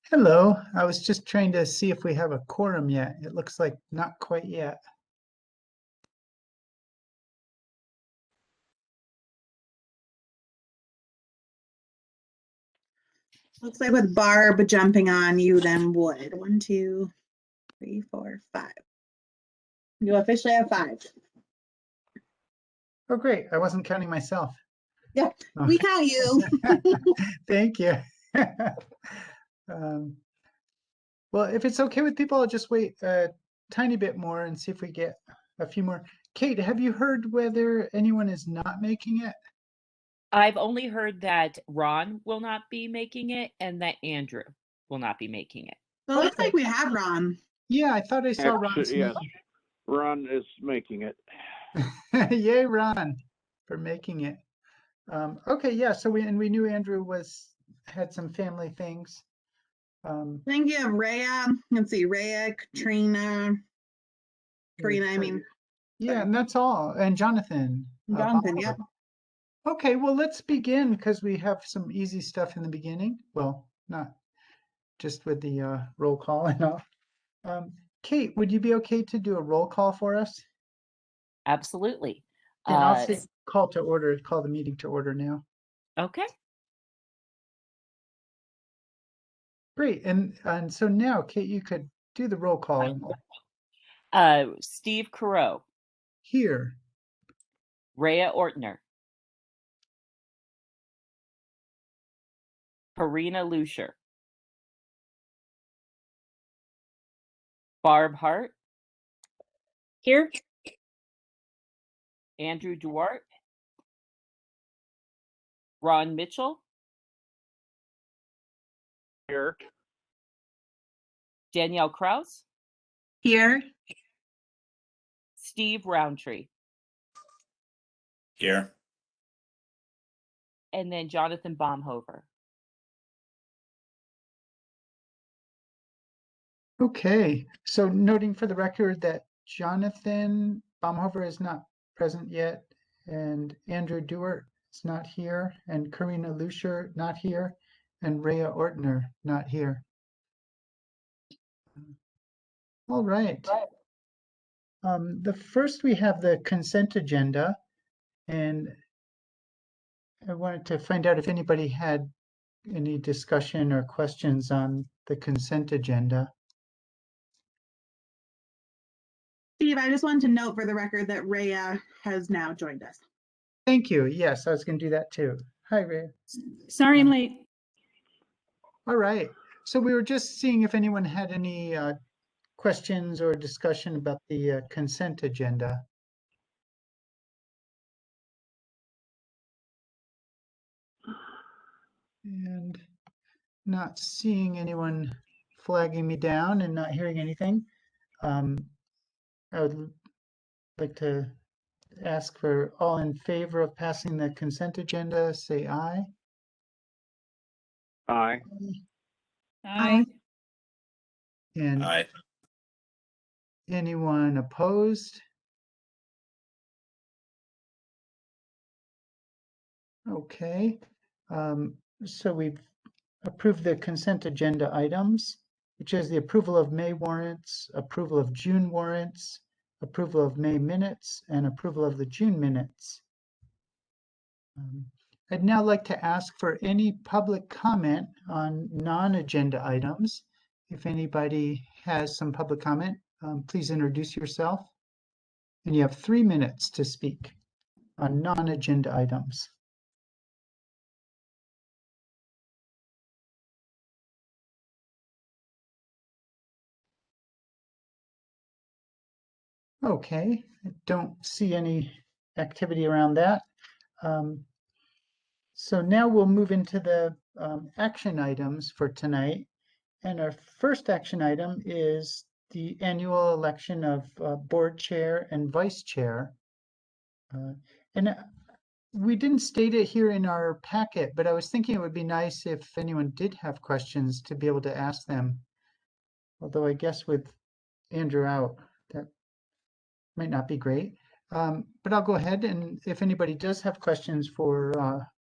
Hello. I was just trying to see if we have a quorum yet. It looks like not quite yet. Looks like with Barb jumping on, you then would. 1, 2, 3, 4, 5. You officially have 5. Oh, great. I wasn't counting myself. Yeah, Oh. we count you. Thank you. Well, if it's okay with people, I'll just wait a tiny bit more and see if we get a few more. Kate, have you heard whether anyone is not making it? I've only heard that Ron will not be making it and that Andrew will not be making it. Well, it looks like we have Ron. Yeah, I thought I saw Ron's Yes, name. Ron is making it. Yay, Ron, for making it. Okay, yeah. So we knew Andrew had some family things. I think you have Rhea. Let's see, Rhea, Karina, I mean. Yeah, sorry. and that's all. And Jonathan. Jonathan, yeah. Okay, well, let's begin because we have some easy stuff in the beginning. Well, not just with the roll call and all. Kate, would you be okay to do a roll call for us? Absolutely. And I'll say call the meeting to order now. Okay. Great. And so now, Kate, you could do the roll call. Steve Carreau. Here. Rhea Ortner. Karina Lucier. Barb Hart. Here. Andrew Duarte. Ron Mitchell. Here. Danielle Kraus. Here. Steve Roundtree. Here. And then Jonathan Baumhover. Okay, so noting for the record that Jonathan Baumhover is not present yet, and Andrew Duarte is not here, and Karina Lucier not here, and Rhea Ortner not here. All right. The first we have the consent agenda, and I wanted to find out if anybody had any discussion or questions on the consent agenda. Steve, I just wanted to note for the record that Rhea has now joined us. Thank you. Yes, I was going to do that too. Hi, Rhea. Sorry I'm late. All right. So we were just seeing if anyone had any questions or discussion about the consent agenda. And not seeing anyone flagging me down and not hearing anything. I would like to ask for all in favor of passing the consent agenda, say aye. Aye. Aye. And Aye. anyone opposed? Okay, so we've approved the consent agenda items, which is the approval of May warrants, approval of June warrants, approval of May minutes, and approval of the June minutes. I'd now like to ask for any public comment on non-agenda items. If anybody has some public comment, please introduce yourself. And you have 3 minutes to speak on non-agenda items. Okay, I don't see any activity around that. Um, So now we'll move into the action items for tonight. And our first action item is the annual election of board chair and vice chair. And we didn't state it here in our packet, but I was thinking it would be nice if anyone did have questions to be able to ask them. Although I guess with Andrew out, that might not be great. But I'll go ahead, and if anybody does have questions for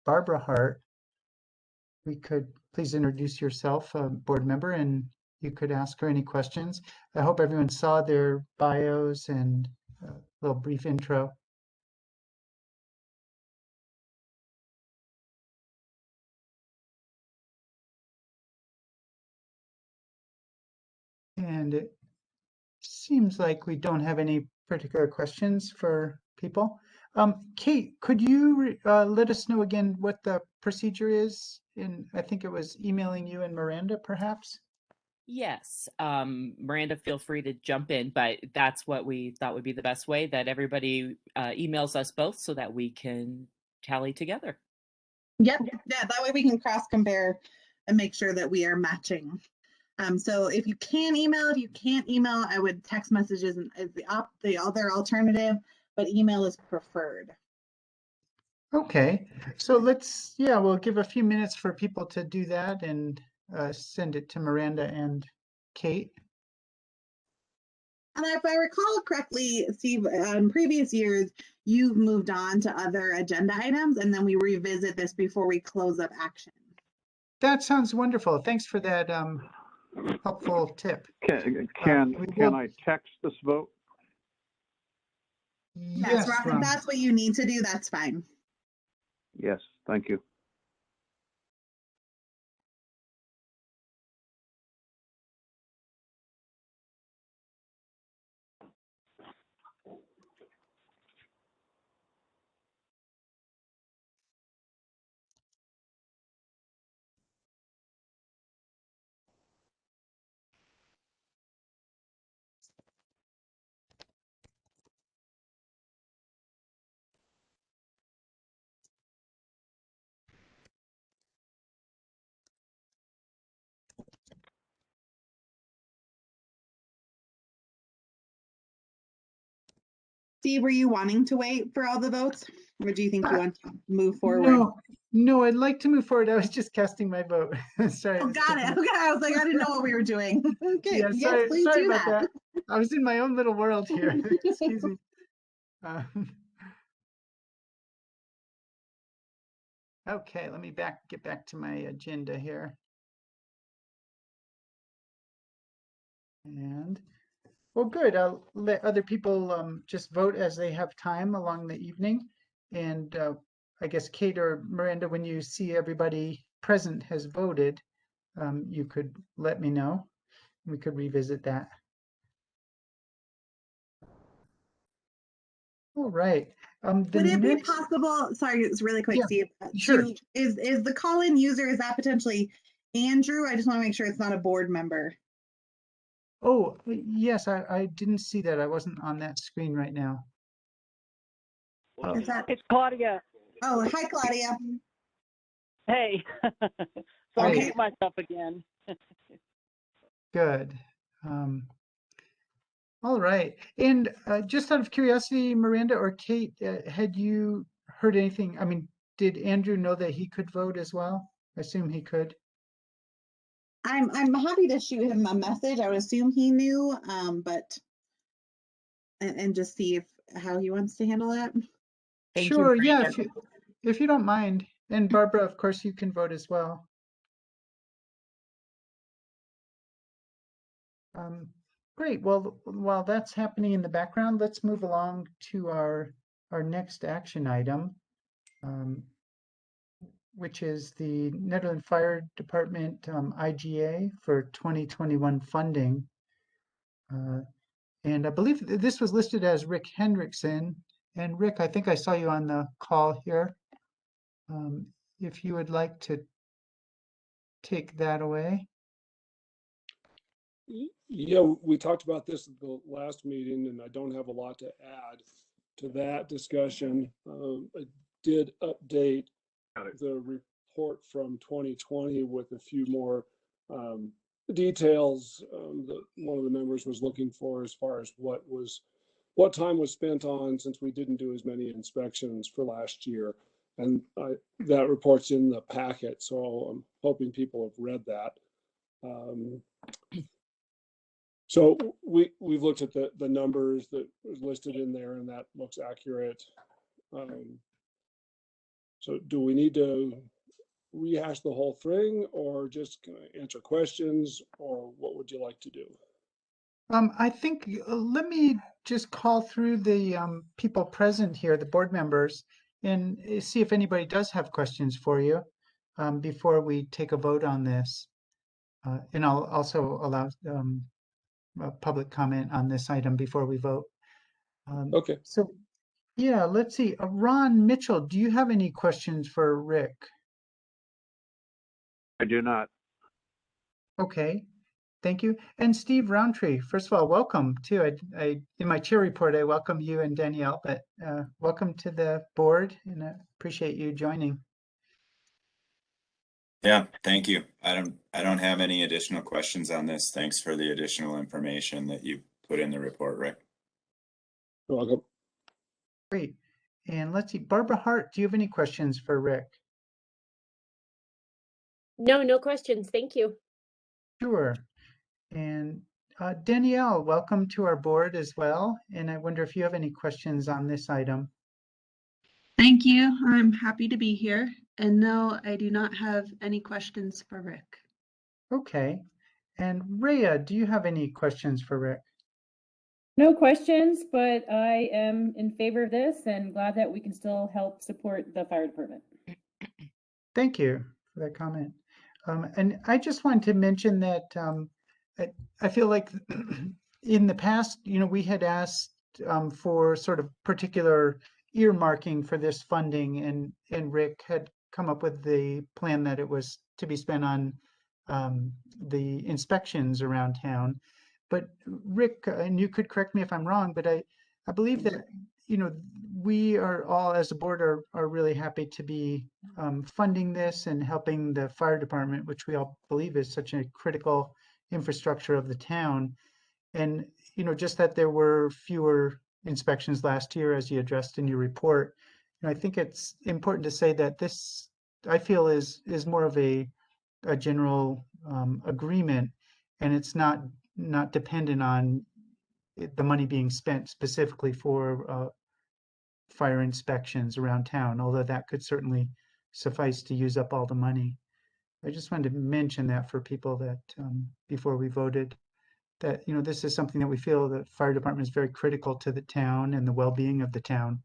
Barbara Hart, we could please introduce yourself, a board member, and you could ask her any questions. I hope everyone saw their bios and a little brief intro. And it seems like we don't have any particular questions for people. Kate, could you let us know again what the procedure is? I think it was emailing you and Miranda, perhaps? Yes. Miranda, feel free to jump in, but that's what we thought would be the best way, that everybody emails us both so that we can tally together. Yep. Yeah, that way we can cross compare and make sure that we are matching. So if you can email, if you can't email, I would text messages as the other alternative, but email is preferred. Okay, so we'll give a few minutes for people to do that and send it to Miranda and Kate. And if I recall correctly, Steve, in previous years, you've moved on to other agenda items, and then we revisit this before we close up action. That sounds wonderful. Thanks for that helpful tip. Can I text this vote? Yes, Ron, if Ron. that's what you need to do, that's fine. Yes, thank you. Steve, were you wanting to wait for all the votes, or do you think you want to move forward? No, I'd like to move forward. I was just casting my vote. Sorry. Oh, got it. Okay, I was like, I didn't know what we were doing. Okay, Yeah, yes, please sorry do about that. I was in my own little world here. Excuse me. Okay, let me get back to my agenda here. And, well, good. I'll let other people just vote as they have time along the evening. And I guess Kate or Miranda, when you see everybody present has voted, you could let me know. We could revisit that. All right. Would it be possible, sorry, it's really quick, Yeah, Steve, sure. is the call-in user, is that potentially Andrew? I just want to make sure it's not a board member. Oh, yes, I didn't see that. I wasn't on that screen right now. Oh, Is that, It's Claudia. oh, hi, Claudia. Hey. So Hi. I mute myself again. good. All right. And just out of curiosity, Miranda or Kate, had you heard anything? I mean, did Andrew know that he could vote as well? I assume he could. I'm happy to shoot him a message. I would assume he knew, but and just see how he wants to handle that. Thank you, Sure, yeah, Miranda. if you don't mind. And Barbara, of course, you can vote as well. Great. Well, while that's happening in the background, let's move along to our next action item, which is the Nederland Fire Department IGA for 2021 funding. And I believe this was listed as Rick Hendrickson. And Rick, I think I saw you on the call here. If you would like to take that away. Yeah, we talked about this at the last meeting, and I don't have a lot to add to that discussion. I did update the report from 2020 with a few more details that one of the members was looking for as far as what time was spent on, since we didn't do as many inspections for last year. And that report's in the packet, so I'm hoping people have read that. So we've looked at the numbers that was listed in there, and that looks accurate. So do we need to rehash the whole thing, or just answer questions, or what would you like to do? I think let me just call through the people present here, the board members, and see if anybody does have questions for you before we take a vote on this. And I'll also allow public comment on this item before we vote. Okay. So, yeah, let's see. Ron Mitchell, do you have any questions for Rick? I do not. Okay, thank you. And Steve Roundtree, first of all, welcome too. I in my chair report, I welcome you and Danielle, but welcome to the board, and I appreciate you joining. Yeah, thank you. I don't have any additional questions on this. Thanks for the additional information that you put in the report, Rick. You're welcome. Great. And let's see, Barbara Hart, do you have any questions for Rick? No questions. Thank you. Sure. And Danielle, welcome to our board as well. And I wonder if you have any questions on this item. Thank you. I'm happy to be here. And no, I do not have any questions for Rick. Okay. And Rhea, do you have any questions for Rick? No questions, but I am in favor of this and glad that we can still help support the fire department. Thank you for that comment. And I just wanted to mention that I feel like in the past, we had asked for sort of particular earmarking for this funding, and Rick had come up with the plan that it was to be spent on the inspections around town. But Rick, and you could correct me if I'm wrong, but I believe that we are all, as a board, are really happy to be funding this and helping the fire department, which we all believe is such a critical infrastructure of the town. And just that there were fewer inspections last year, as you addressed in your report. I think it's important to say that this, I feel, is more of a general agreement, and it's not dependent on the money being spent specifically for fire inspections around town, although that could certainly suffice to use up all the money. I just wanted to mention that for people that before we voted, that this is something that we feel the fire department is very critical to the town and the well-being of the town.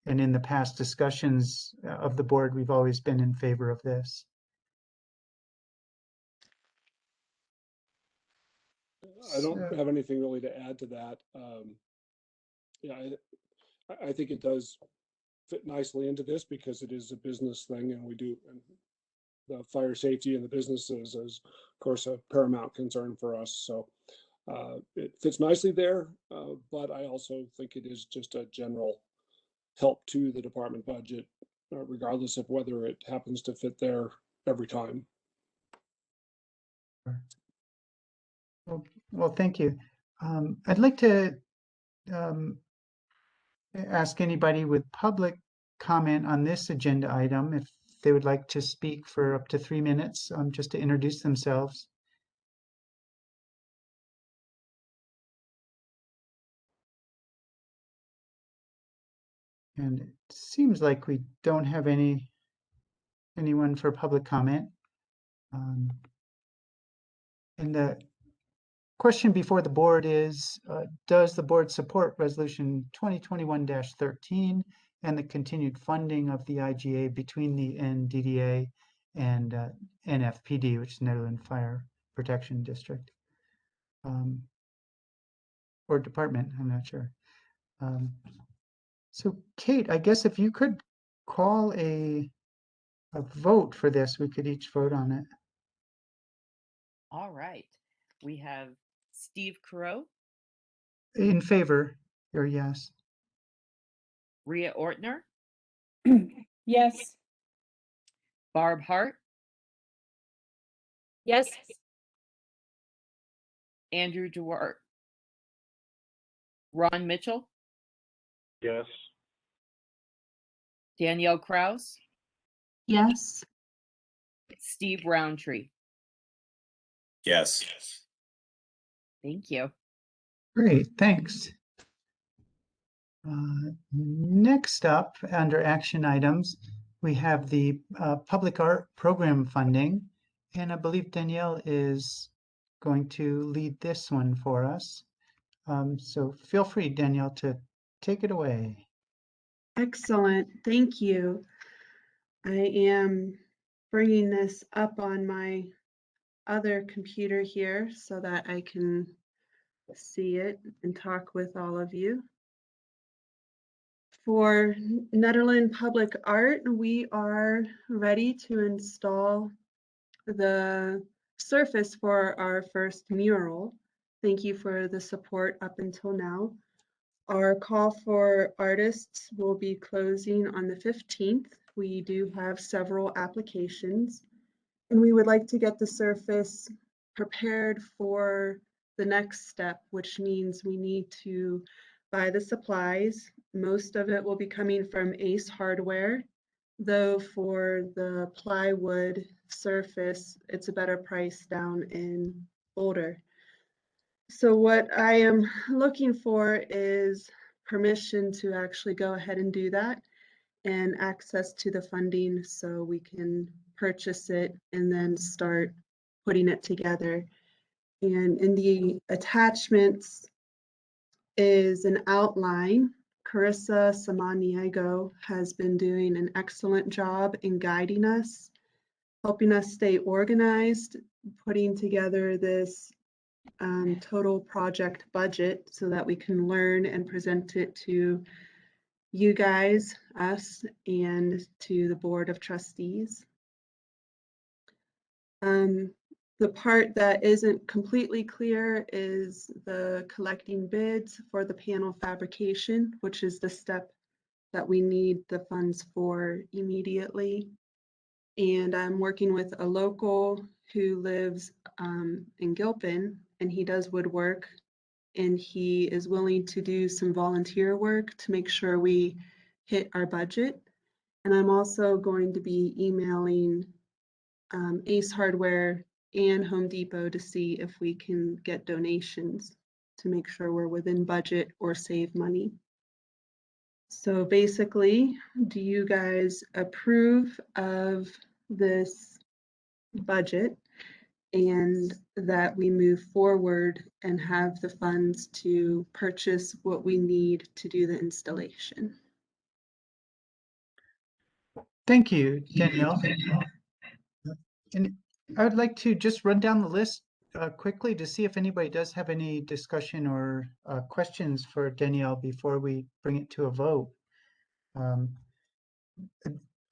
And in the past discussions of the board, we've always been in favor of this. I don't have anything really to add to that. Yeah, I think it does fit nicely into this because it is a business thing, and we do, and the fire safety and the businesses is, of course, a paramount concern for us. So it fits nicely there, but I also think it is just a general help to the department budget, regardless of whether it happens to fit there every time. Well, thank you. I'd like to ask anybody with public comment on this agenda item if they would like to speak for up to 3 minutes, just to introduce themselves. And it seems like we don't have anyone for public comment. And the question before the board is, does the board support Resolution 2021-13 and the continued funding of the IGA between the NDDA and NFPD, which is Netherlands Fire Protection District? Or department, I'm not sure. So Kate, I guess if you could call a vote for this, we could each vote on it. All right. We have Steve Carreau, In favor, or yes. Rhea Ortner, Yes. Barb Hart, Yes. Andrew Duarte, Ron Mitchell, Yes. Danielle Kraus, Yes. Steve Roundtree. Yes. Thank you. Great, thanks. Next up, under action items, we have the public art program funding, and I believe Danielle is going to lead this one for us. So feel free, Danielle, to take it away. Excellent. Thank you. I am bringing this up on my other computer here so that I can see it and talk with all of you. For Nederland Public Art, we are ready to install the surface for our first mural. Thank you for the support up until now. Our call for artists will be closing on the 15th. We do have several applications, and we would like to get the surface prepared for the next step, which means we need to buy the supplies. Most of it will be coming from Ace Hardware, though for the plywood surface, it's a better price down in Boulder. So what I am looking for is permission to actually go ahead and do that and access to the funding so we can purchase it and then start putting it together. And in the attachments is an outline. Carissa Samaniego has been doing an excellent job in guiding us, helping us stay organized, putting together this total project budget so that we can learn and present it to you guys, us, and to the Board of Trustees. The part that isn't completely clear is the collecting bids for the panel fabrication, which is the step that we need the funds for immediately. And I'm working with a local who lives in Gilpin, and he does woodwork, and he is willing to do some volunteer work to make sure we hit our budget. And I'm also going to be emailing Ace Hardware and Home Depot to see if we can get donations to make sure we're within budget or save money. So basically, do you guys approve of this budget and that we move forward and have the funds to purchase what we need to do the installation? Thank you, Danielle. And I would like to just run down the list quickly to see if anybody does have any discussion or questions for Danielle before we bring it to a vote.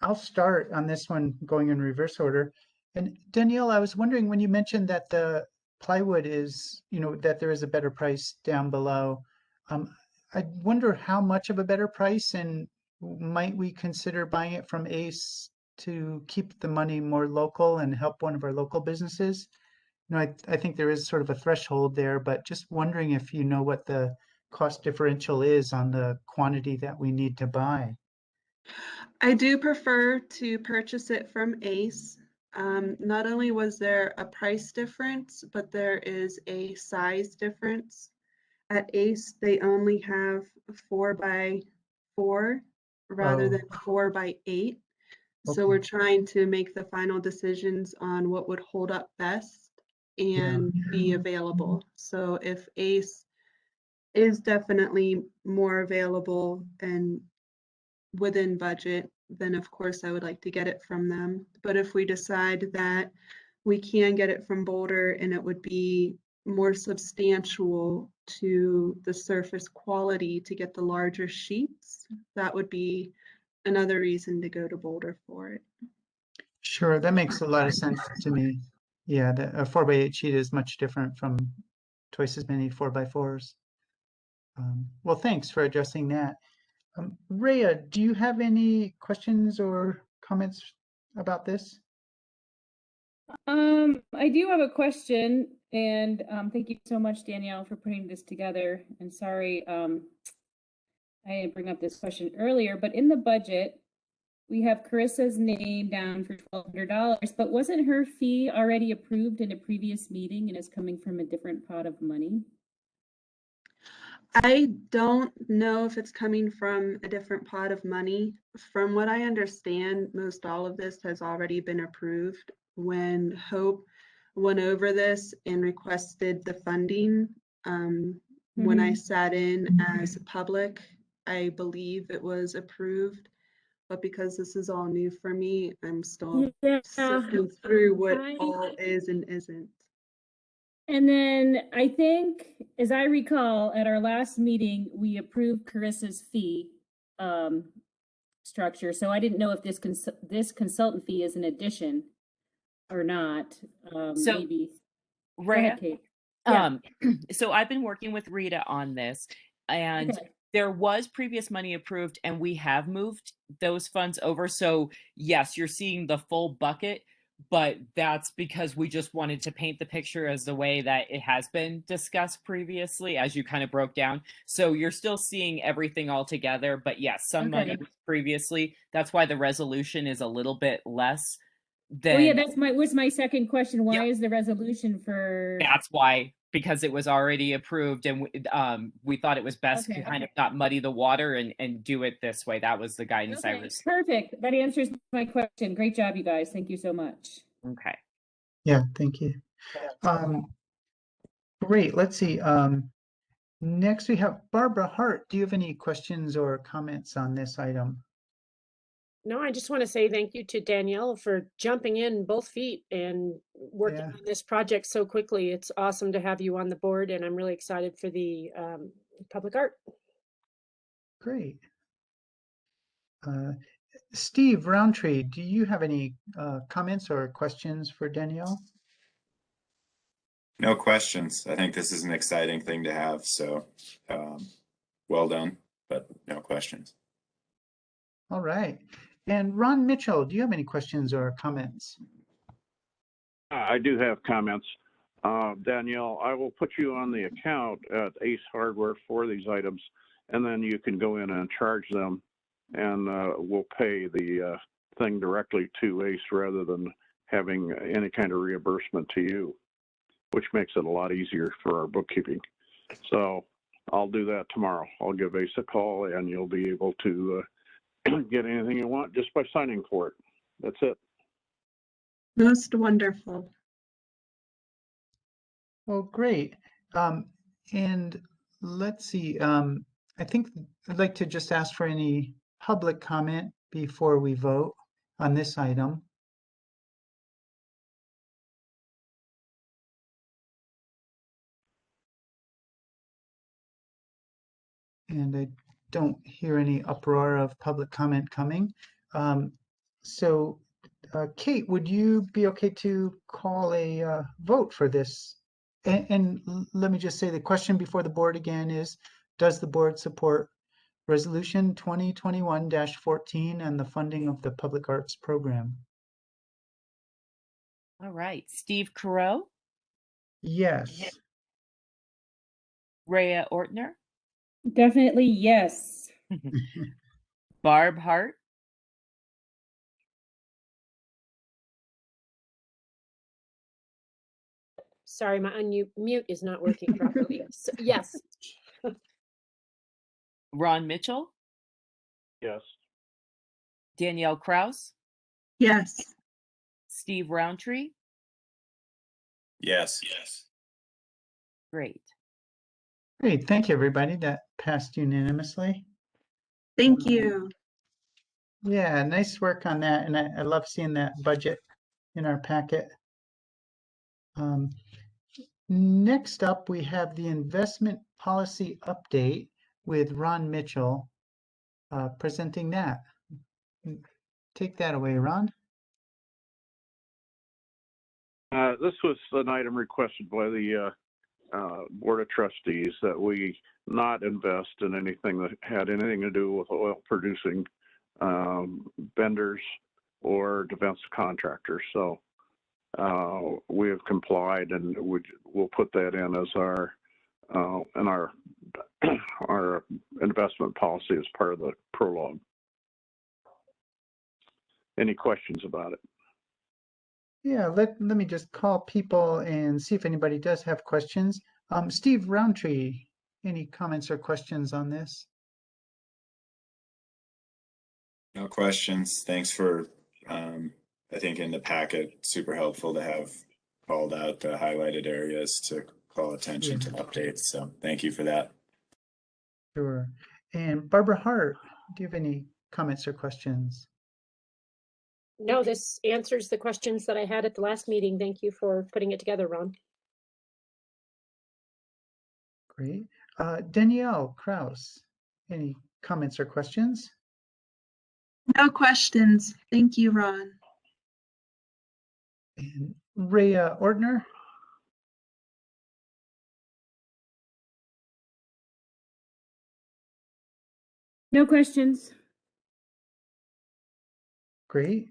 I'll start on this one going in reverse order. And Danielle, I was wondering when you mentioned that the plywood is, that there is a better price down below. I wonder how much of a better price, and might we consider buying it from Ace to keep the money more local and help one of our local businesses? I think there is sort of a threshold there, but just wondering if you know what the cost differential is on the quantity that we need to buy. I do prefer to purchase it from Ace. Not only was there a price difference, but there is a size difference. At Ace, they only have 4x4 rather than 4x8. So we're trying to make the final decisions on what would hold up best and be available. So if Ace is definitely more available and within budget, then of course I would like to get it from them. But if we decide that we can get it from Boulder and it would be more substantial to the surface quality to get the larger sheets, that would be another reason to go to Boulder for it. Sure, that makes a lot of sense to me. Yeah, a 4x8 sheet is much different from twice as many 4x4s. Well, thanks for addressing that. Rhea, do you have any questions or comments about this? I do have a question, and thank you so much, Danielle, for putting this together. And sorry, I didn't bring up this question earlier, but in the budget, we have Carissa's name down for $1,200, but wasn't her fee already approved in a previous meeting and is coming from a different pot of money? I don't know if it's coming from a different pot of money. From what I understand, most all of this has already been approved. When Hope went over this and requested the funding, when I sat in as public, I believe it was approved. But because this is all new for me, I'm still sifting through what all is and isn't. And then I think, as I recall, at our last meeting, we approved Carissa's fee structure. So I didn't know if this consultant fee is an addition or not. So, maybe. Rhea, Go ahead, Kate. Yeah. So I've been working with Rita on this, and there was previous money approved, and we have moved those funds over. So yes, you're seeing the full bucket, but that's because we just wanted to paint the picture as the way that it has been discussed previously, as you kind of broke down. So you're still seeing everything all together, but yes, some money previously. That's why the resolution is a little bit less than. Well, yeah, that's my second question. Why is the resolution for? That's why, because it was already approved, and we thought it was best to kind of not muddy the water and do it this way. That was the guidance I received. Perfect. That answers my question. Great job, you guys. Thank you so much. Okay. Yeah, thank you. Great. Let's see. Next we have Barbara Hart. Do you have any questions or comments on this item? No, I just want to say thank you to Danielle for jumping in both feet and working on this project so quickly. It's awesome to have you on the board, and I'm really excited for the public art. Great. Steve Roundtree, do you have any comments or questions for Danielle? No questions. I think this is an exciting thing to have. So well done, but no questions. All right. And Ron Mitchell, do you have any questions or comments? I do have comments. Danielle, I will put you on the account at Ace Hardware for these items, and then you can go in and charge them, and we'll pay the thing directly to Ace rather than having any kind of reimbursement to you, which makes it a lot easier for our bookkeeping. So I'll do that tomorrow. I'll give Ace a call, and you'll be able to get anything you want just by signing for it. That's it. Most wonderful. Well, great. And let's see. I think I'd like to just ask for any public comment before we vote on this item. And I don't hear any uproar of public comment coming. So Kate, would you be okay to call a vote for this? And let me just say the question before the board again is, does the board support Resolution 2021-14 and the funding of the public arts program? All right. Steve Carreau? Yes. Rhea Ortner? Definitely yes. Barb Hart? Sorry, my mute is not working properly. So, yes. Ron Mitchell? Yes. Danielle Kraus? Yes. Steve Roundtree? Yes. Great. Great. Thank you, everybody. That passed unanimously. Thank you. Yeah, nice work on that. And I love seeing that budget in our packet. Next up, we have the investment policy update with Ron Mitchell presenting that. Take that away, Ron. This was an item requested by the Board of Trustees that we not invest in anything that had anything to do with oil producing vendors or defense contractors. So we have complied, and we'll put that in as our investment policy as part of the prologue. Any questions about it? Yeah, let me just call people and see if anybody does have questions. Steve Roundtree, any comments or questions on this? No questions. Thanks for, I think in the packet, super helpful to have called out the highlighted areas to call attention to updates. So thank you for that. Sure. And Barbara Hart, do you have any comments or questions? No, this answers the questions that I had at the last meeting. Thank you for putting it together, Ron. Great. Danielle Kraus, any comments or questions? No questions. Thank you, Ron. And Rhea Ortner? No questions. Great.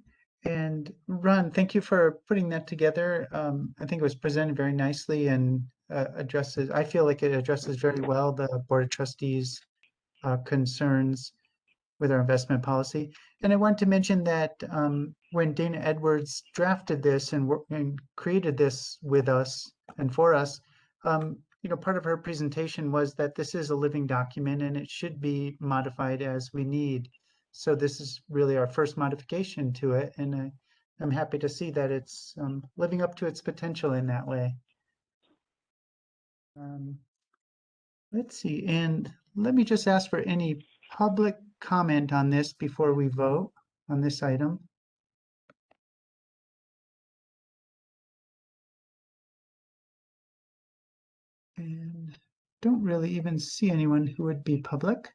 And Ron, thank you for putting that together. I think it was presented very nicely and I feel like it addresses very well the Board of Trustees concerns with our investment policy. And I want to mention that when Dana Edwards drafted this and created this with us and for us, part of her presentation was that this is a living document and it should be modified as we need. So this is really our first modification to it, and I'm happy to see that it's living up to its potential in that way. Let's see, and let me just ask for any public comment on this before we vote on this item. And don't really even see anyone who would be public.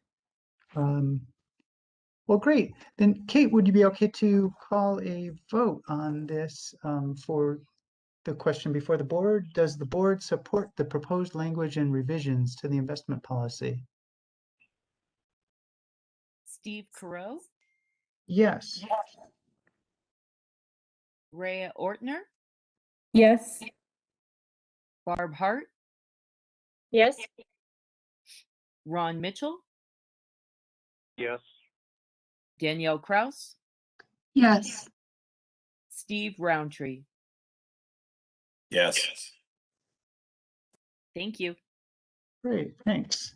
Well, great. Then, Kate, would you be okay to call a vote on this for the question before the board? Does the board support the proposed language and revisions to the investment policy? Steve Carreau, Yes. Rhea Ortner, Yes. Barb Hart, Yes. Ron Mitchell, Yes. Danielle Kraus, Yes. Steve Roundtree. Yes. Thank you. Great, thanks.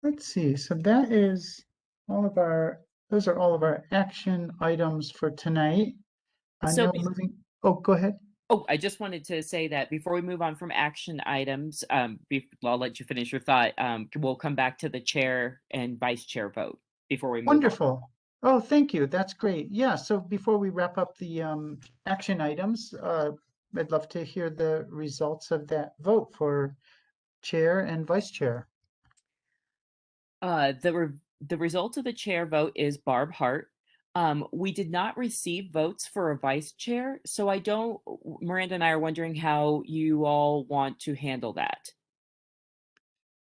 Let's see, so that is those are all of our action items for tonight. So go ahead. Oh, I just wanted to say that before we move on from action items, I'll let you finish your thought. We'll come back to the chair and vice chair vote before we move on. Wonderful. Oh, thank you. That's great. Yeah, so before we wrap up the action items, I'd love to hear the results of that vote for chair and vice chair. The result of the chair vote is Barb Hart. We did not receive votes for a vice chair, so Miranda and I are wondering how you all want to handle that.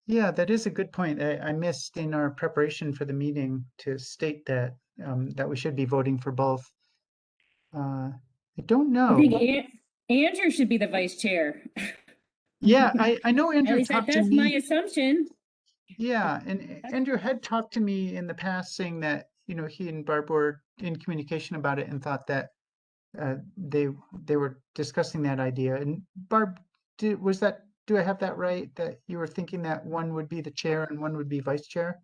Yeah, that is a good point. I missed in our preparation for the meeting to state that that we should be voting for both. I don't know. I think Andrew should be the vice chair. Yeah, I know Andrew At least talked to that's me. my assumption. Yeah, and Andrew had talked to me in the past saying that, he and Barb were in communication about it and thought that they were discussing that idea. And Barb, do I have that right, that you were thinking that one would be the chair and one would be vice chair?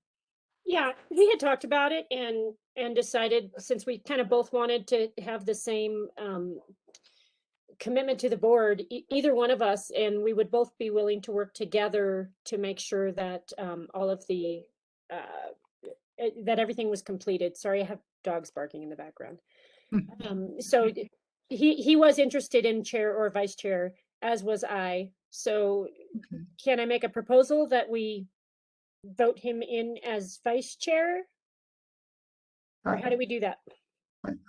Yeah, we had talked about it and decided, since we kind of both wanted to have the same commitment to the board, either one of us, and we would both be willing to work together to make sure that all of the that everything was completed. Sorry, I have dogs barking in the background. So he was interested in chair or vice chair, as was I. So can I make a proposal that we vote him in as vice chair? Or how do we do that?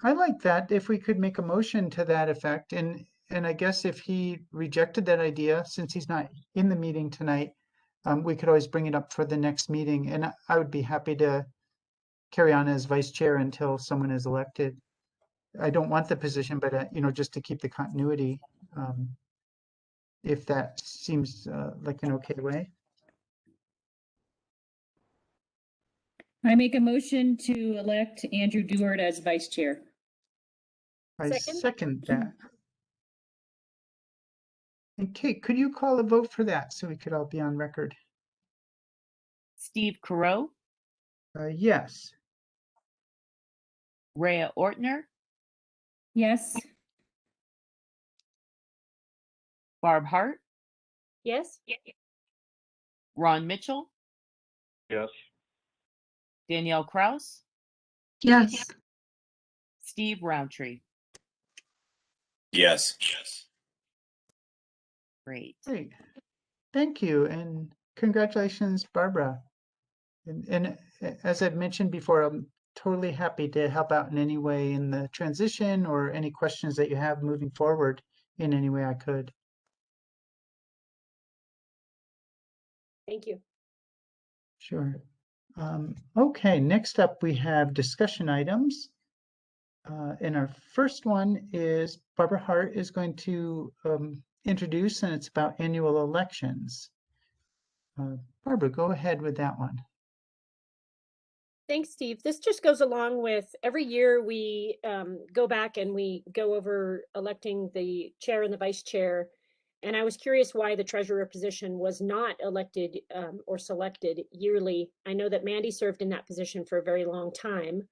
I like that. If we could make a motion to that effect, and and I guess if he rejected that idea, since he's not in the meeting tonight, we could always bring it up for the next meeting, and I would be happy to carry on as vice chair until someone is elected. I don't want the position, but just to keep the continuity, if that seems like an okay way. I make a motion to elect Andrew Dewart as vice chair. I Second. second that. And Kate, could you call a vote for that so we could all be on record? Steve Carot, Yes. Rhea Ortner, Yes. Barb Hart, Yes? Ron Mitchell, Yes. Danielle Kraus, Yes. Steve Roundtree. Yes. Great. Great. Thank you, and congratulations, Barbara. And as I've mentioned before, I'm totally happy to help out in any way in the transition or any questions that you have moving forward in any way I could. Thank you. Sure. Okay, next up we have discussion items. And our first one is Barbara Hart is going to introduce, and it's about annual elections. Barbara, go ahead with that one. Thanks, Steve. This just goes along with every year we go back and we go over electing the chair and the vice chair. And I was curious why the treasurer position was not elected or selected yearly. I know that Mandy served in that position for a very long time.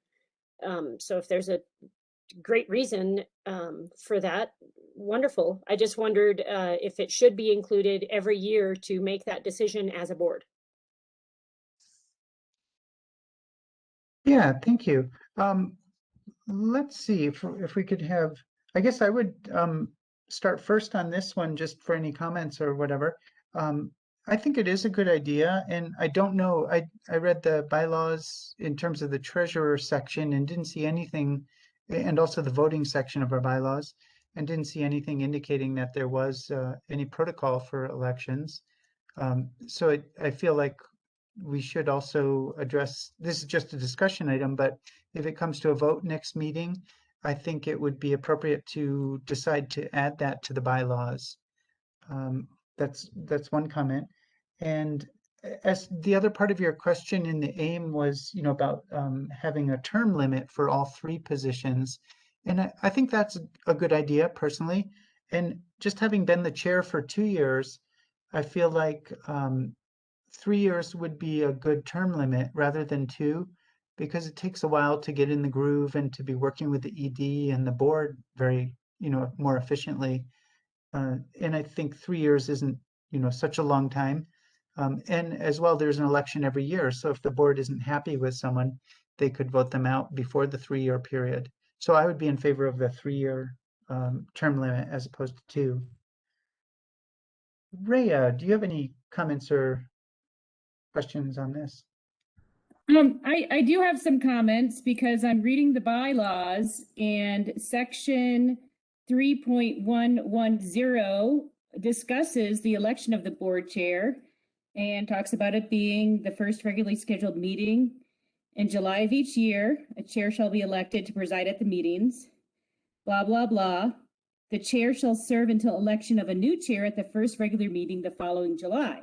So if there's a great reason for that, wonderful. I just wondered if it should be included every year to make that decision as a board. Yeah, thank you. Let's see if we could have, I guess I would start first on this one just for any comments or whatever. I think it is a good idea, and I don't know, I read the bylaws in terms of the treasurer section and didn't see anything, and also the voting section of our bylaws, and didn't see anything indicating that there was any protocol for elections. So I feel like we should also address, this is just a discussion item, but if it comes to a vote next meeting, I think it would be appropriate to decide to add that to the bylaws. That's one comment. And as the other part of your question in the aim was, about having a term limit for all three positions. And I think that's a good idea personally. And just having been the chair for 2 years, I feel like 3 years would be a good term limit rather than 2, because it takes a while to get in the groove and to be working with the ED and the board very, more efficiently. And I think 3 years isn't, such a long time. And as well, there's an election every year. So if the board isn't happy with someone, they could vote them out before the 3-year period. So I would be in favor of the 3-year term limit as opposed to 2. Rhea, do you have any comments or questions on this? I do have some comments because I'm reading the bylaws, and section 3.110 discusses the election of the board chair and talks about it being the first regularly scheduled meeting in July of each year. A chair shall be elected to preside at the meetings, blah, blah, blah. The chair shall serve until election of a new chair at the first regular meeting the following July,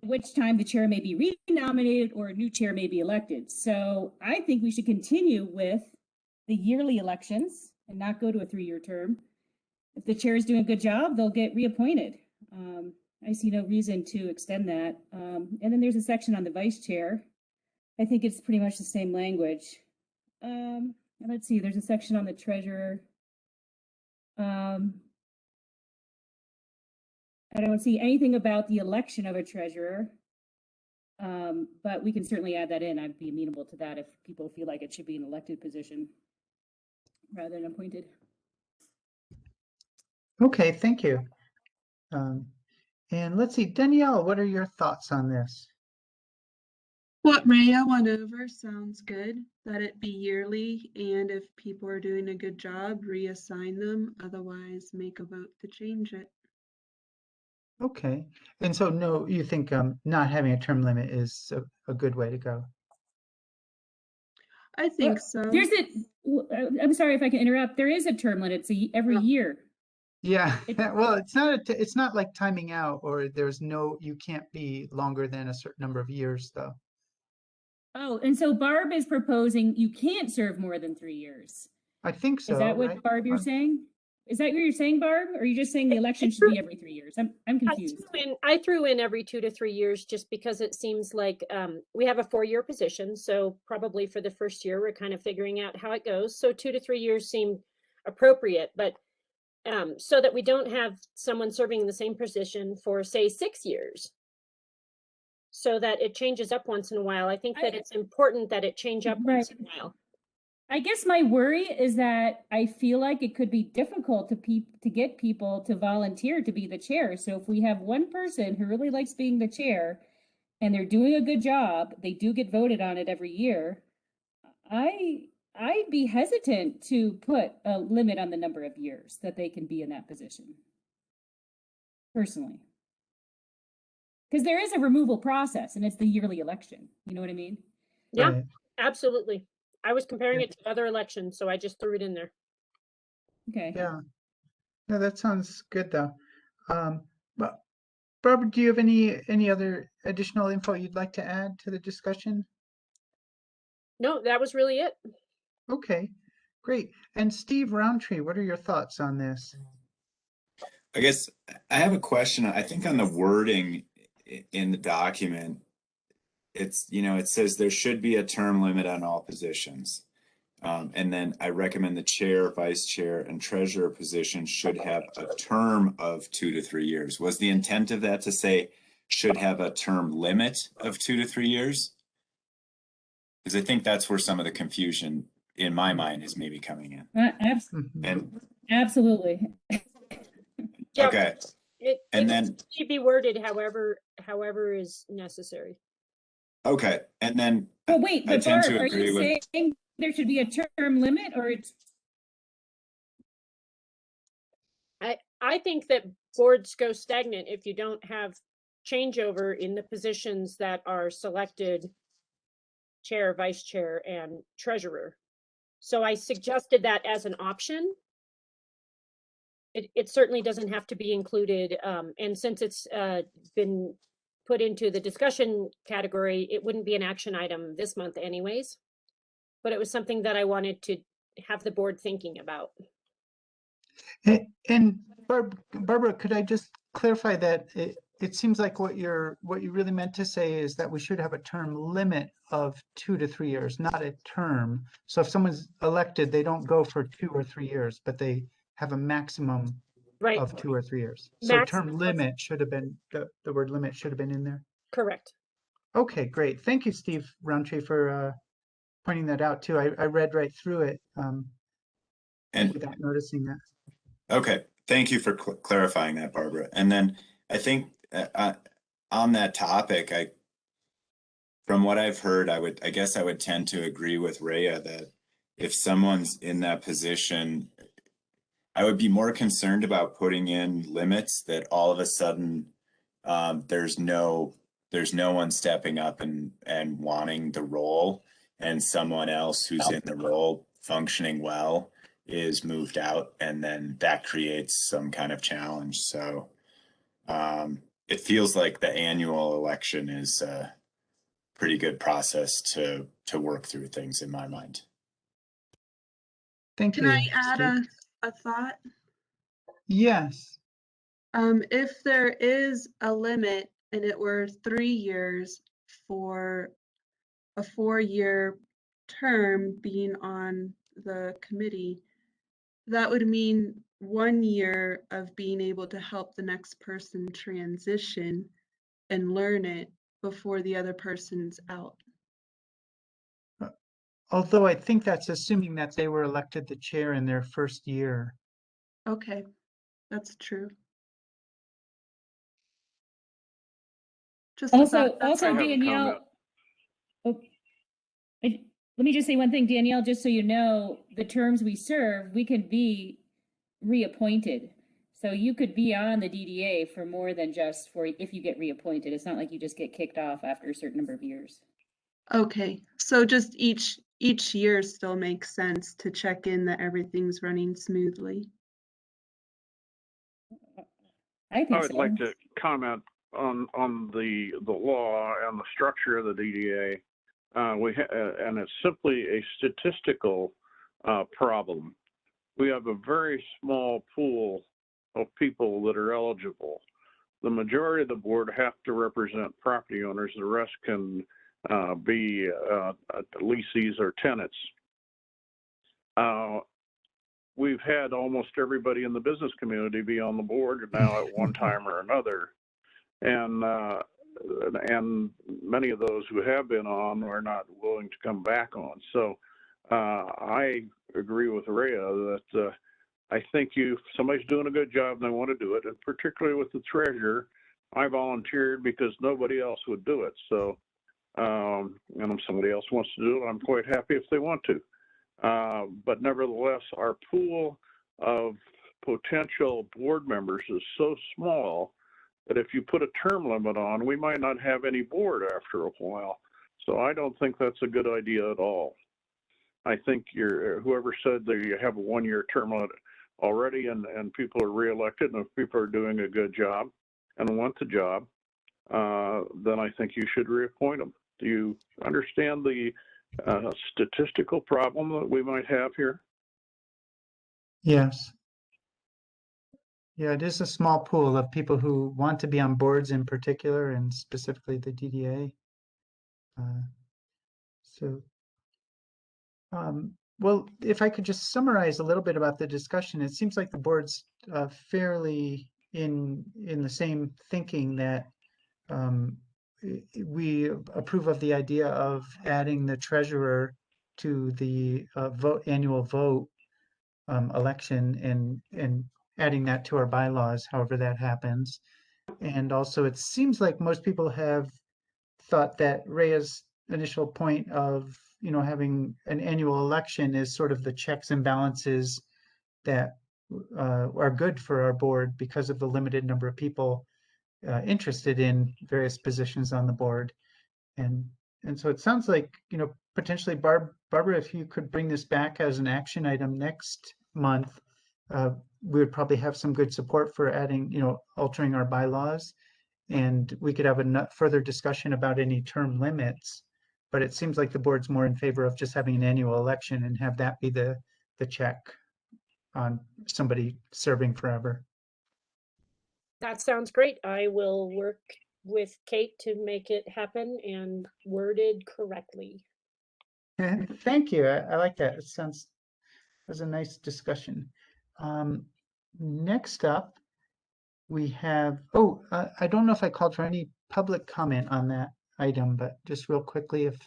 at which time the chair may be renominated or a new chair may be elected. So I think we should continue with the yearly elections and not go to a 3-year term. If the chair is doing a good job, they'll get reappointed. I see no reason to extend that. And then there's a section on the vice chair. I think it's pretty much the same language. And let's see, there's a section on the treasurer. I don't see anything about the election of a treasurer, but we can certainly add that in. I'd be amenable to that if people feel like it should be an elected position rather than appointed. Okay, thank you. And let's see, Danielle, what are your thoughts on this? What Rhea went over sounds good, that it be yearly, and if people are doing a good job, reassign them, otherwise make a vote to change it. Okay. And so no, you think not having a term limit is a good way to go? I think so. There's I'm sorry if I can interrupt. There is a term limit. It's every year. Yeah. It- Well, it's not like timing out, or you can't be longer than a certain number of years though. Oh, and so Barb is proposing you can't serve more than 3 years. I think so, Is that what right? Barb you're saying? Is that what you're saying, Barb? Or are you just saying the election should be every 3 years? I'm confused. I threw in every 2 to 3 years just because it seems like we have a 4-year position. So probably for the first year, we're kind of figuring out how it goes. So 2 to 3 years seemed appropriate, but so that we don't have someone serving in the same position for, say, 6 years. So that it changes up once in a while. I think that it's important that it change up once in a while. I guess my worry is that I feel like it could be difficult to get people to volunteer to be the chair. So if we have one person who really likes being the chair and they're doing a good job, they do get voted on it every year. I'd be hesitant to put a limit on the number of years that they can be in that position. Personally. Because there is a removal process and it's the yearly election. You know what I mean? Yeah, Right. absolutely. I was comparing it to other elections, so I just threw it in there. Okay. Yeah. Yeah, that sounds good though. But Barbara, do you have any other additional info you'd like to add to the discussion? No, that was really it. Okay, great. And Steve Roundtree, what are your thoughts on this? I guess I have a question. I think on the wording in the document, it says there should be a term limit on all positions. And then I recommend the chair, vice chair, and treasurer position should have a term of 2 to 3 years. Was the intent of that to say should have a term limit of 2 to 3 years? Because I think that's where some of the confusion in my mind is maybe coming in. And Absolutely. Yeah, okay. And then it should be worded however is necessary. okay. And then But wait, I but tend Barb, to are agree you with saying there should be a term limit or it's I think that boards go stagnant if you don't have changeover in the positions that are selected chair, vice chair, and treasurer. So I suggested that as an option. It certainly doesn't have to be included. And since it's been put into the discussion category, it wouldn't be an action item this month anyways. But it was something that I wanted to have the board thinking about. And Barbara, could I just clarify that it seems like what you really meant to say is that we should have a term limit of 2 to 3 years, not a term. So if someone's elected, they don't go for 2 or 3 years, but they have a maximum Right. of 2 or 3 years. So Maximum. term limit should have been, the word limit should have been in there. Correct. Okay, great. Thank you, Steve Roundtree, for pointing that out too. I read right through it and without noticing that. okay, thank you for clarifying that, Barbara. And then I think on that topic, from what I've heard, I guess I would tend to agree with Rhea that if someone's in that position, I would be more concerned about putting in limits that all of a sudden there's no one stepping up and wanting the role, and someone else who's in the role functioning well is moved out, and then that creates some kind of challenge. So it feels like the annual election is a pretty good process to work through things in my mind. Thank Can you. I add Steve. a thought? Yes. If there is a limit and it were 3 years for a 4-year term being on the committee, that would mean 1 year of being able to help the next person transition and learn it before the other person's out. Although I think that's assuming that they were elected the chair in their first year. Okay, that's true. Just a also thought. That's all. I have a Danielle? comment. Oh, let me just say one thing, Danielle, just so you know, the terms we serve, we can be reappointed. So you could be on the DDA for more than just for if you get reappointed. It's not like you just get kicked off after a certain number of years. Okay, so just each year still makes sense to check in that everything's running smoothly. I think I would so. like to comment on the law and the structure of the DDA. And it's simply a statistical problem. We have a very small pool of people that are eligible. The majority of the board have to represent property owners. The rest can be leasees or tenants. We've had almost everybody in the business community be on the board now at one time or another. And many of those who have been on are not willing to come back on. So I agree with Rhea that I think if somebody's doing a good job and they want to do it, and particularly with the treasurer, I volunteered because nobody else would do it. So, and if somebody else wants to do it, I'm quite happy if they want to. But nevertheless, our pool of potential board members is so small that if you put a term limit on, we might not have any board after a while. So I don't think that's a good idea at all. I think whoever said that you have a one-year term limit already and people are reelected, and if people are doing a good job and want the job, then I think you should reappoint them. Do you understand the statistical problem that we might have here? Yes. Yeah, it is a small pool of people who want to be on boards in particular, and specifically the DDA. So, well, if I could just summarize a little bit about the discussion, it seems like the board's fairly in the same thinking that we approve of the idea of adding the treasurer to the annual vote election and adding that to our bylaws, however that happens. And also, it seems like most people have thought that Rhea's initial point of, having an annual election is sort of the checks and balances that are good for our board because of the limited number of people interested in various positions on the board. And so it sounds like, potentially Barbara, if you could bring this back as an action item next month, we would probably have some good support for adding, altering our bylaws, and we could have a further discussion about any term limits. But it seems like the board's more in favor of just having an annual election and have that be the check on somebody serving forever. That sounds great. I will work with Kate to make it happen and worded correctly. Thank you. I like that. It was a nice discussion. Next up, we have, I don't know if I called for any public comment on that item, but just real quickly, if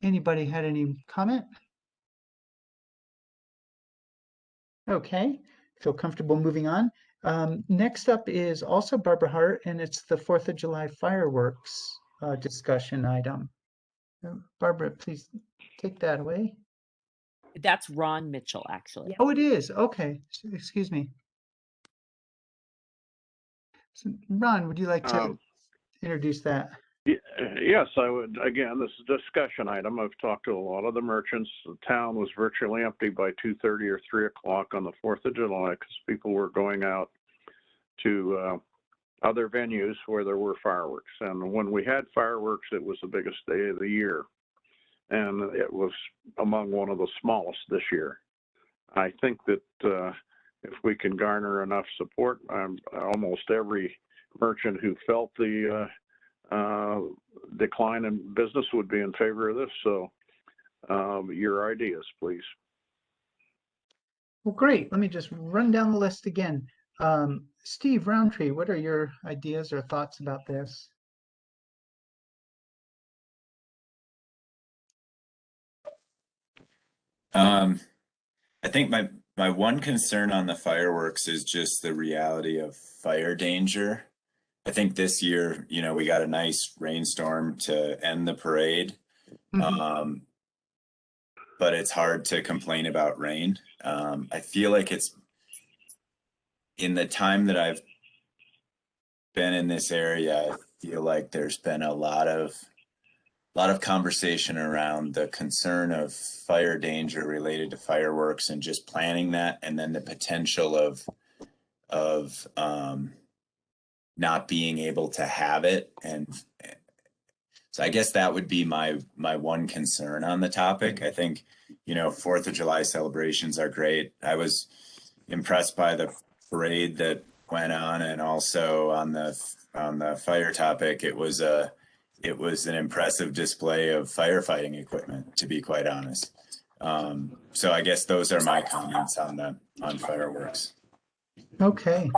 anybody had any comment. Okay, feel comfortable moving on. Next up is also Barbara Hart, and it's the 4th of July fireworks discussion item. Barbara, please take that away. That's Ron Mitchell, actually. Yeah. Oh, it is. Okay, excuse me. So, Ron, would you like to introduce that? Yes, I would. Again, this is a discussion item. I've talked to a lot of the merchants. The town was virtually empty by 2:30 or 3 o'clock on the 4th of July because people were going out to other venues where there were fireworks. And when we had fireworks, it was the biggest day of the year. And it was among one of the smallest this year. I think that if we can garner enough support, almost every merchant who felt the decline in business would be in favor of this. So your ideas, please. Well, great. Let me just run down the list again. Steve Roundtree, what are your ideas or thoughts about this? I think my one concern on the fireworks is just the reality of fire danger. I think this year, we got a nice rainstorm to end the parade. Mhm. But it's hard to complain about rain. I feel like it's in the time that I've been in this area, I feel like there's been a lot of conversation around the concern of fire danger related to fireworks and just planning that, and then the potential of not being able to have it. And so I guess that would be my one concern on the topic. I think, 4th of July celebrations are great. I was impressed by the parade that went on, and also on the fire topic, it was an impressive display of firefighting equipment, to be quite honest. So I guess those are my comments on fireworks. Okay.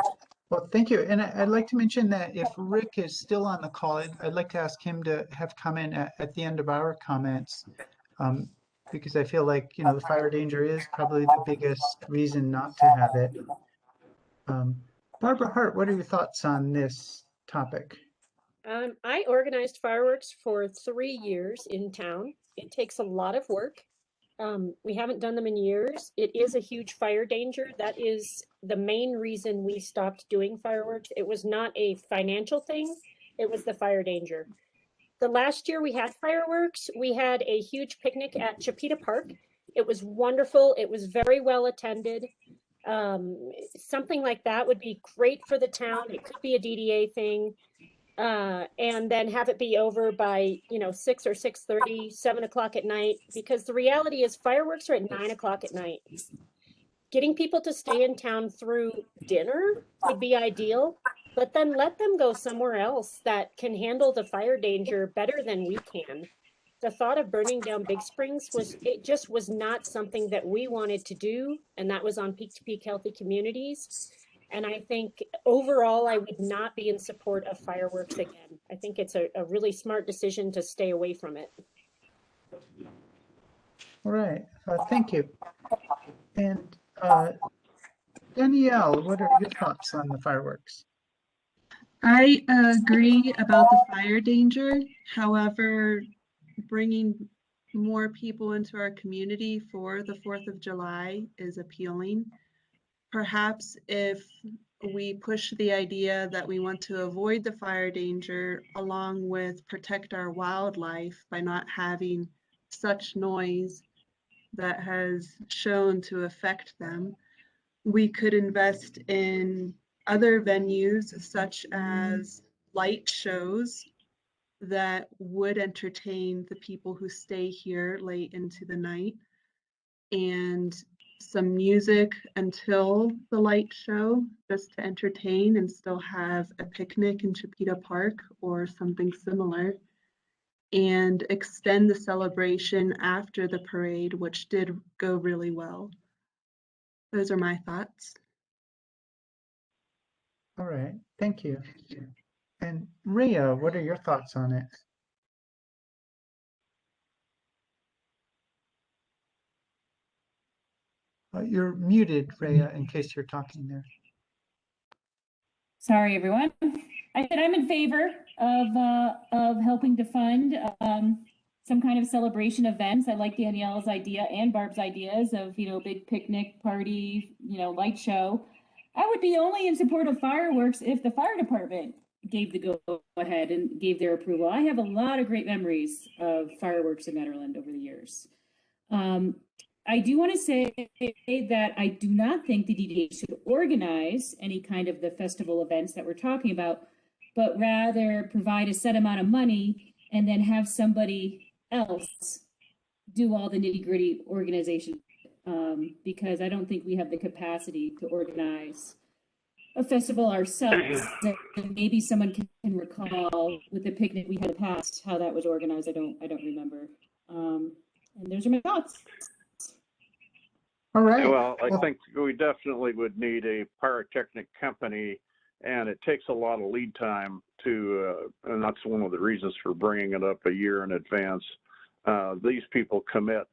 Well, thank you. And I'd like to mention that if Rick is still on the call, I'd like to ask him to have comment at the end of our comments. Because I feel like, the fire danger is probably the biggest reason not to have it. Barbara Hart, what are your thoughts on this topic? I organized fireworks for 3 years in town. It takes a lot of work. We haven't done them in years. It is a huge fire danger. That is the main reason we stopped doing fireworks. It was not a financial thing. It was the fire danger. The last year we had fireworks, we had a huge picnic at Chipeta Park. It was wonderful. It was very well attended. Something like that would be great for the town. It could be a DDA thing. And then have it be over by 6 or 6:30, 7 o'clock at night, because the reality is fireworks are at 9 o'clock at night. Getting people to stay in town through dinner would be ideal, but then let them go somewhere else that can handle the fire danger better than we can. The thought of burning down Big Springs just was not something that we wanted to do, and that was on Peak to Peak Healthy Communities. And I think overall, I would not be in support of fireworks again. I think it's a really smart decision to stay away from it. All right. Thank you. And Danielle, what are your thoughts on the fireworks? I agree about the fire danger. However, bringing more people into our community for the 4th of July is appealing. Perhaps if we push the idea that we want to avoid the fire danger along with protect our wildlife by not having such noise that has shown to affect them, we could invest in other venues such as light shows that would entertain the people who stay here late into the night, and some music until the light show, just to entertain and still have a picnic in Chipeta Park or something similar, and extend the celebration after the parade, which did go really well. Those are my thoughts. All right. Thank you. And Rhea, what are your thoughts on it? You're muted, Rhea, in case you're talking there. Sorry, everyone. I said I'm in favor of helping to fund some kind of celebration events. I like Danielle's idea and Barb's ideas of, big picnic party, light show. I would be only in support of fireworks if the fire department gave the go ahead and gave their approval. I have a lot of great memories of fireworks in Nederland over the years. I do want to say that I do not think the DDA should organize any kind of the festival events that we're talking about, but rather provide a set amount of money and then have somebody else do all the nitty-gritty organization, because I don't think we have the capacity to organize a festival ourselves. And maybe someone can recall with the picnic we had in the past how that was organized. I don't remember. And those are my thoughts. All right. Well, I think we definitely would need a pyrotechnic company, and it takes a lot of lead time to, and that's one of the reasons for bringing it up a year in advance. These people commit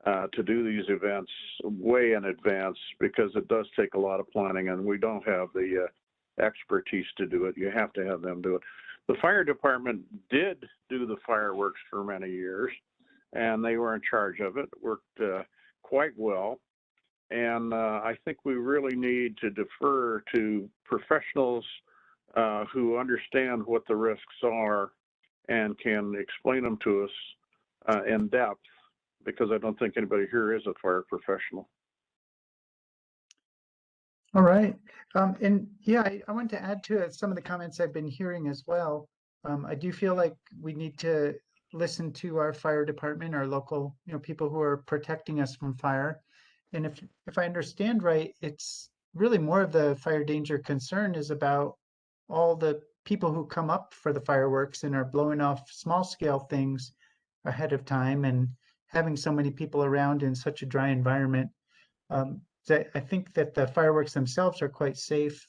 to do these events way in advance because it does take a lot of planning, and we don't have the expertise to do it. You have to have them do it. The fire department did do the fireworks for many years, and they were in charge of it. Worked quite well. And I think we really need to defer to professionals who understand what the risks are and can explain them to us in depth, because I don't think anybody here is a fire professional. All right. And yeah, I want to add to it some of the comments I've been hearing as well. I do feel like we need to listen to our fire department, our local, people who are protecting us from fire. And if I understand right, it's really more of the fire danger concern is about all the people who come up for the fireworks and are blowing off small scale things ahead of time and having so many people around in such a dry environment. I think that the fireworks themselves are quite safe,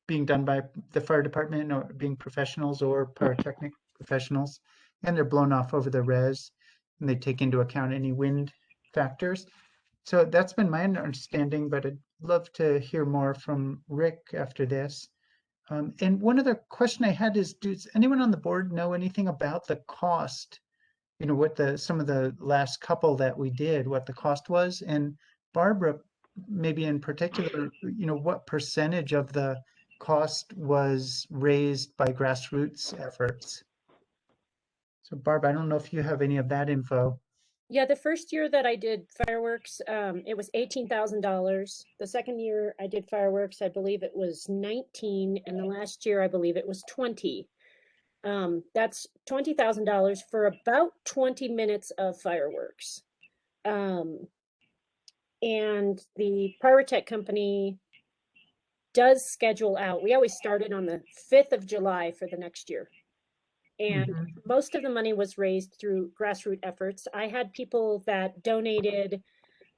being done by the fire department or being professionals or pyrotechnic professionals, and they're blown off over the res, and they take into account any wind factors. So that's been my understanding, but I'd love to hear more from Rick after this. And one other question I had is, does anyone on the board know anything about the cost? What some of the last couple that we did, what the cost was? And Barbara, maybe in particular, what percentage of the cost was raised by grassroots efforts? So Barbara, I don't know if you have any of that info. Yeah, the first year that I did fireworks, it was $18,000. The second year I did fireworks, I believe it was 19, and the last year I believe it was 20. That's $20,000 for about 20 minutes of fireworks. And the Pyrotech company does schedule out. We always started on the 5th of July for the next year. And most of the money was raised through grassroots efforts. I had people that donated,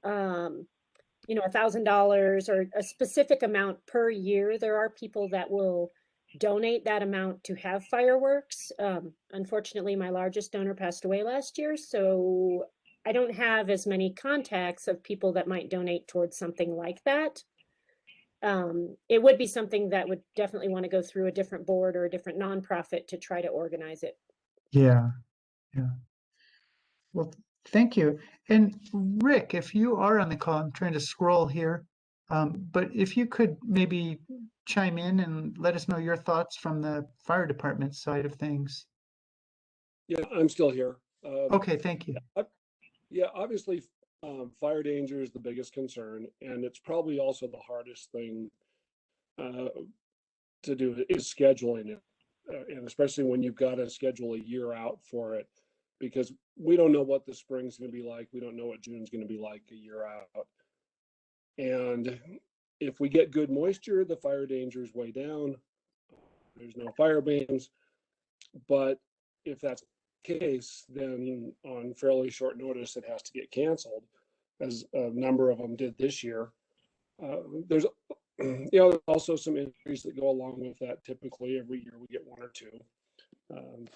$1,000 or a specific amount per year. There are people that will donate that amount to have fireworks. Unfortunately, my largest donor passed away last year, so I don't have as many contacts of people that might donate towards something like that. It would be something that would definitely want to go through a different board or a different nonprofit to try to organize it. Yeah. Well, thank you. And Rick, if you are on the call, I'm trying to scroll here, but if you could maybe chime in and let us know your thoughts from the fire department side of things. Yeah, I'm still here. Okay, thank you. Yeah, obviously, fire danger is the biggest concern, and it's probably also the hardest thing to do is scheduling it, and especially when you've got to schedule a year out for it, because we don't know what the spring's going to be like. We don't know what June's going to be like a year out. And if we get good moisture, the fire danger is way down. There's no fire bans. But if that's the case, then on fairly short notice, it has to get canceled, as a number of them did this year. There's also some injuries that go along with that. Typically, every year we get one or two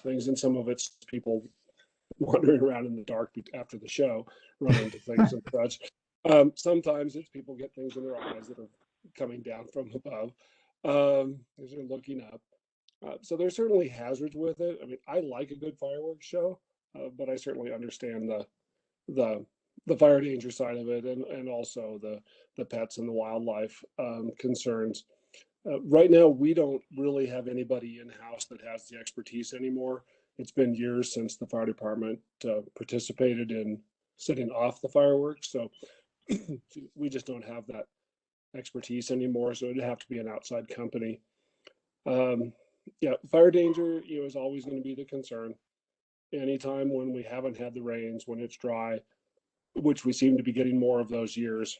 things, and some of it's people wandering around in the dark after the show, running into things and such. Sometimes it's people get things in their eyes that are coming down from above as they're looking up. So there's certainly hazards with it. I mean, I like a good fireworks show, but I certainly understand the fire danger side of it, and also the pets and the wildlife concerns. Right now, we don't really have anybody in-house that has the expertise anymore. It's been years since the fire department participated in setting off the fireworks, so we just don't have that expertise anymore. So it'd have to be an outside company. Yeah, fire danger, is always going to be the concern. Anytime when we haven't had the rains, when it's dry, which we seem to be getting more of those years,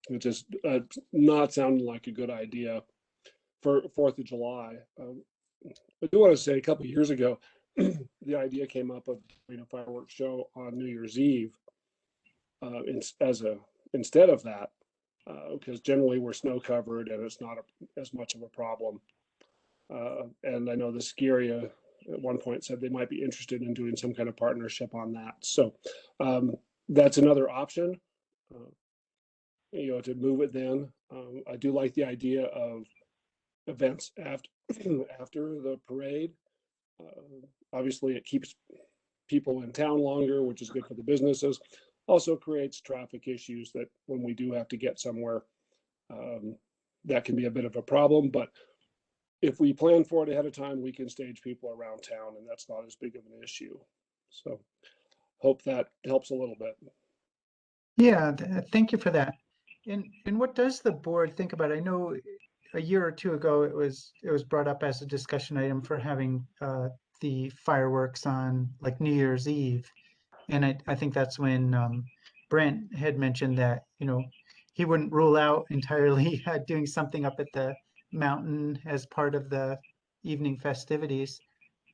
which is not sounding like a good idea for 4th of July. I do want to say a couple of years ago, the idea came up of doing a fireworks show on New Year's Eve instead of that, because generally we're snow covered and it's not as much of a problem. And I know the ski area at one point said they might be interested in doing some kind of partnership on that. So that's another option, to move it then. I do like the idea of events after after the parade. Obviously, it keeps people in town longer, which is good for the businesses. Also creates traffic issues that when we do have to get somewhere, that can be a bit of a problem. But if we plan for it ahead of time, we can stage people around town, and that's not as big of an issue. So hope that helps a little bit. Yeah, thank you for that. And what does the board think about it? I know a year or two ago it was brought up as a discussion item for having the fireworks on like New Year's Eve, and I think that's when Brent had mentioned that he wouldn't rule out entirely doing something up at the mountain as part of the evening festivities.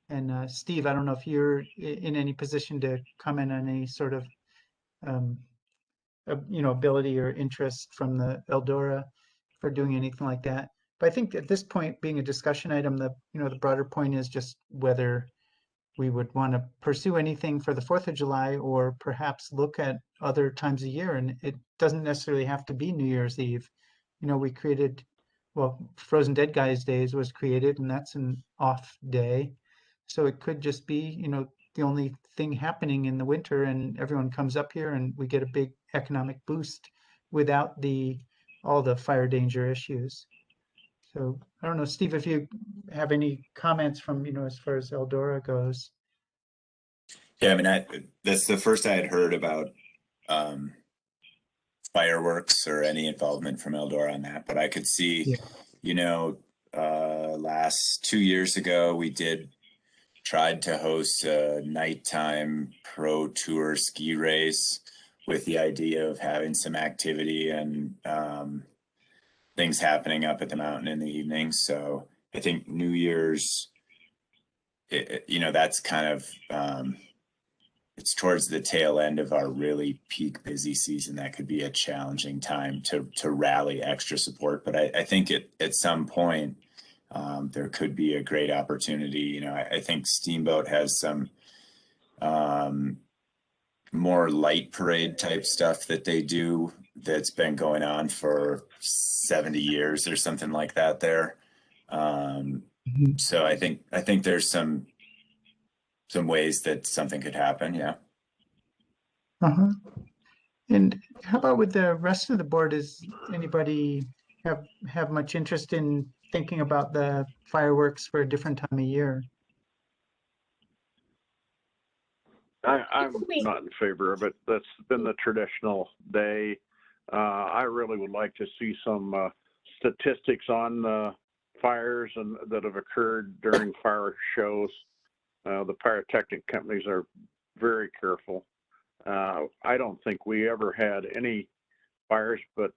And Steve, I don't know if you're in any position to comment on any sort of ability or interest from the Eldora for doing anything like that. But I think at this point, being a discussion item, the broader point is just whether we would want to pursue anything for the 4th of July or perhaps look at other times of year. And it doesn't necessarily have to be New Year's Eve. We created, well, Frozen Dead Guys Days was created, and that's an off day. So it could just be, the only thing happening in the winter, and everyone comes up here and we get a big economic boost without all the fire danger issues. So I don't know, Steve, if you have any comments from, as far as Eldora goes. Yeah, I mean, that's the first I had heard about fireworks or any involvement from Eldora on that, but I could see, last 2 years ago, we tried to host a nighttime pro tour ski race with the idea of having some activity and things happening up at the mountain in the evening. So I think New Year's, that's kind of, it's towards the tail end of our really peak busy season. That could be a challenging time to rally extra support. But I think at some point, there could be a great opportunity. I think Steamboat has some more light parade type stuff that they do that's been going on for 70 years or something like that there. So I think there's some ways that something could happen. Yeah. Uh-huh. And how about with the rest of the board? Does anybody have much interest in thinking about the fireworks for a different time of year? I'm not in favor of it. That's been the traditional day. I really would like to see some statistics on fires that have occurred during fireworks shows. The pyrotechnic companies are very careful. I don't think we ever had any fires, but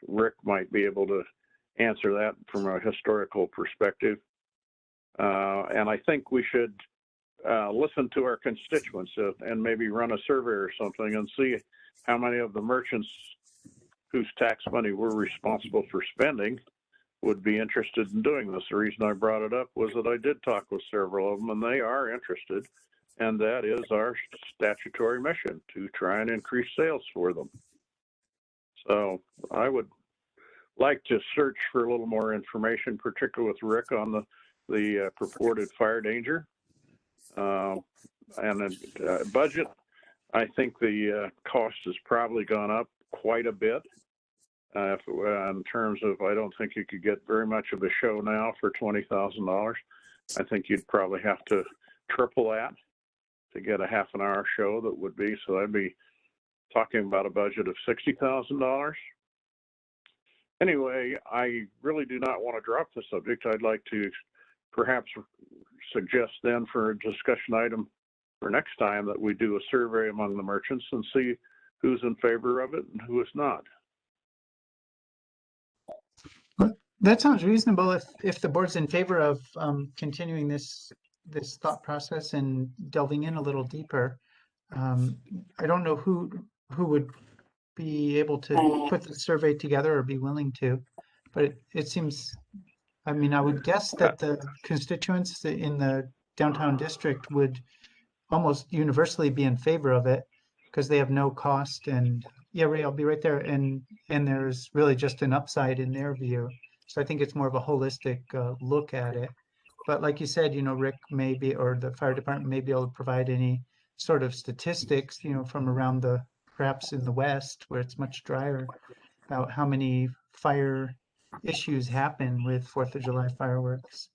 Rick might be able to answer that from a historical perspective. And I think we should listen to our constituents and maybe run a survey or something and see how many of the merchants whose tax money we're responsible for spending would be interested in doing this. The reason I brought it up was that I did talk with several of them, and they are interested, and that is our statutory mission, to try and increase sales for them. So I would like to search for a little more information, particularly with Rick on the purported fire danger. And the budget, I think the cost has probably gone up quite a bit. In terms of, I don't think you could get very much of a show now for $20,000. I think you'd probably have to triple that to get a half an hour show that would be. So I'd be talking about a budget of $60,000. Anyway, I really do not want to drop the subject. I'd like to perhaps suggest then for a discussion item for next time that we do a survey among the merchants and see who's in favor of it and who is not. That sounds reasonable if the board's in favor of continuing this thought process and delving in a little deeper. I don't know who would be able to put the survey together or be willing to, but it seems, I mean, I would guess that the constituents in the downtown district would almost universally be in favor of it because they have no cost. And yeah, Ray, I'll be right there. And there's really just an upside in their view. So I think it's more of a holistic look at it. But like you said, Rick or the fire department may be able to provide any sort of statistics, from around perhaps in the West where it's much drier, about how many fire issues happen with 4th of July fireworks.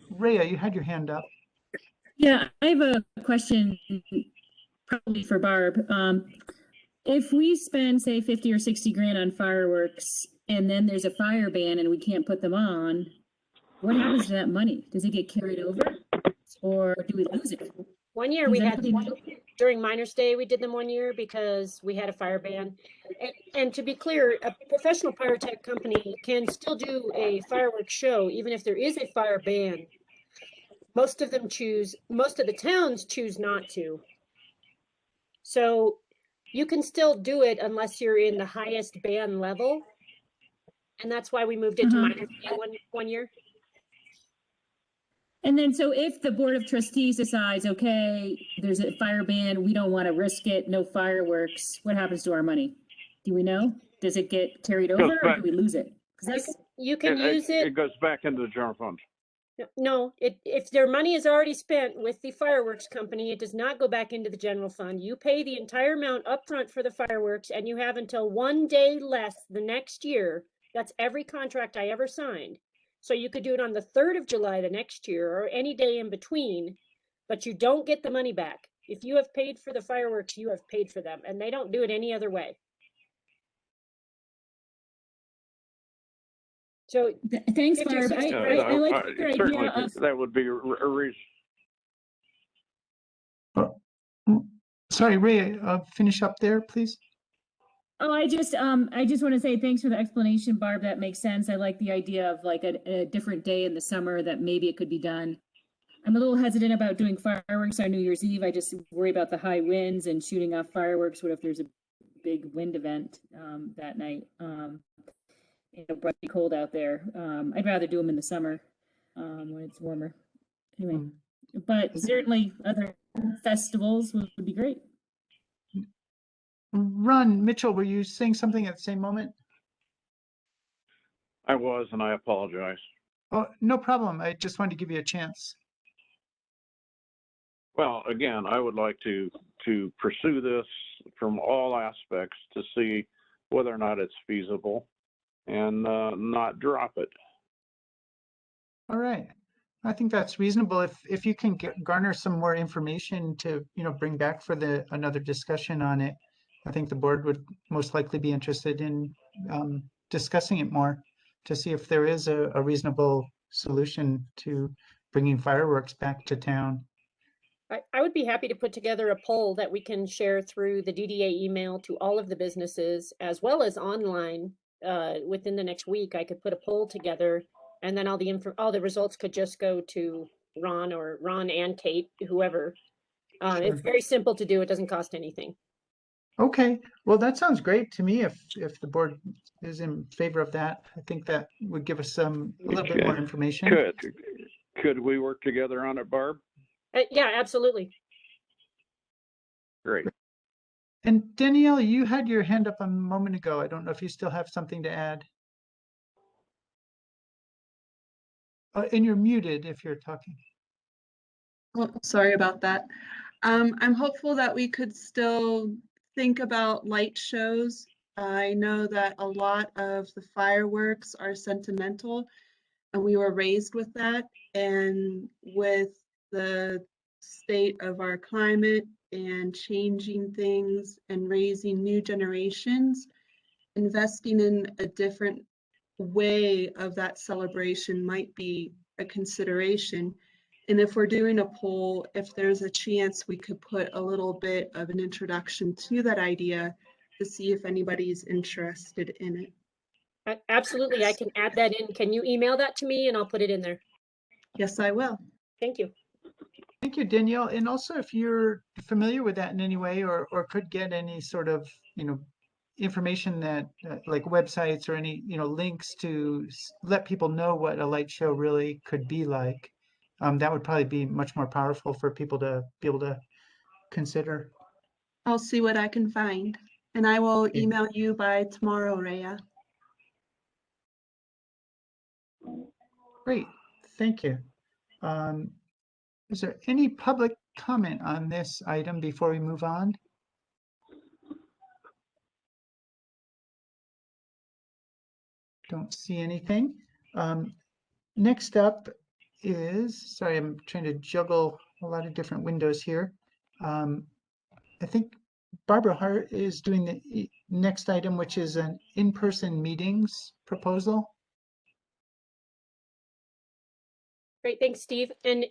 Rhea, you had your hand up. Yeah, I have a question probably for Barb. If we spend, say, 50 or 60 grand on fireworks and then there's a fire ban and we can't put them on, what happens to that money? Does it get carried over or do we lose it? One year Does we had, anybody know? during Miners Day, we did them one year because we had a fire ban. And to be clear, a professional pyrotech company can still do a fireworks show, even if there is a fire ban. Most of the towns choose not to. So you can still do it unless you're in the highest ban level. And that's why we moved it to Miners Day one year. And then, so if the Board of Trustees decides, okay, there's a fire ban, we don't want to risk it, no fireworks, what happens to our money? Do we know? Does it get carried over or do we lose it? You can use it. It goes back into the general fund. No, if their money is already spent with the fireworks company, it does not go back into the general fund. You pay the entire amount upfront for the fireworks and you have until 1 day less the next year. That's every contract I ever signed. So you could do it on the 3rd of July the next year or any day in between, but you don't get the money back. If you have paid for the fireworks, you have paid for them, and they don't do it any other way. So thanks, Barb. I like your idea of... That would be a reason. Sorry, Ray, finish up there, please. Oh, I just want to say thanks for the explanation, Barb. That makes sense. I like the idea of like a different day in the summer that maybe it could be done. I'm a little hesitant about doing fireworks on New Year's Eve. I just worry about the high winds and shooting off fireworks. What if there's a big wind event that night? Pretty cold out there. I'd rather do them in the summer when it's warmer. Anyway, but certainly other festivals would be great. Ron Mitchell, were you saying something at the same moment? I was, and I apologize. Oh, no problem. I just wanted to give you a chance. Well, again, I would like to pursue this from all aspects to see whether or not it's feasible and not drop it. All right. I think that's reasonable. If you can garner some more information to, bring back for another discussion on it, I think the board would most likely be interested in discussing it more to see if there is a reasonable solution to bringing fireworks back to town. I would be happy to put together a poll that we can share through the DDA email to all of the businesses as well as online within the next week. I could put a poll together and then all the results could just go to Ron and Kate, whoever. Sure. It's very simple to do. It doesn't cost anything. Okay, well, that sounds great to me. If the board is in favor of that, I think that would give us a little bit more information. Could we work together on it, Barb? Yeah, absolutely. Great. And Danielle, you had your hand up a moment ago. I don't know if you still have something to add. And you're muted if you're talking. Oh, sorry about that. I'm hopeful that we could still think about light shows. I know that a lot of the fireworks are sentimental, and we were raised with that. And with the state of our climate and changing things and raising new generations, investing in a different way of that celebration might be a consideration. And if we're doing a poll, if there's a chance we could put a little bit of an introduction to that idea to see if anybody's interested in it. Absolutely, I can add that in. Can you email that to me and I'll put it in there? Yes, I will. Thank you. Thank you, Danielle. And also, if you're familiar with that in any way or could get any sort of, information that like websites or any, links to let people know what a light show really could be like, that would probably be much more powerful for people to be able to consider. I'll see what I can find, and I will email you by tomorrow, Rhea. Great, thank you. Is there any public comment on this item before we move on? Don't see anything. Next up is, sorry, I'm trying to juggle a lot of different windows here. I think Barbara Hart is doing the next item, which is an in-person meetings proposal. Great, thanks, Steve. And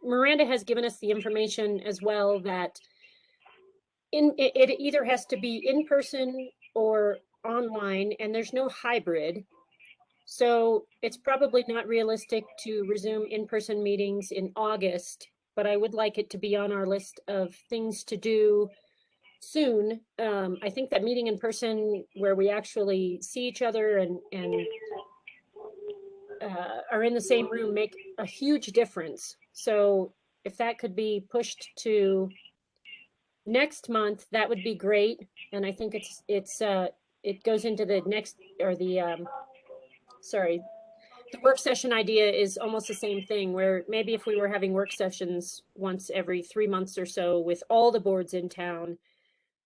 Miranda has given us the information as well that it either has to be in person or online, and there's no hybrid. So it's probably not realistic to resume in-person meetings in August, but I would like it to be on our list of things to do soon. I think that meeting in person where we actually see each other and are in the same room make a huge difference. So if that could be pushed to next month, that would be great. And I think it goes into the next, or the work session idea is almost the same thing, where maybe if we were having work sessions once every 3 months or so with all the boards in town,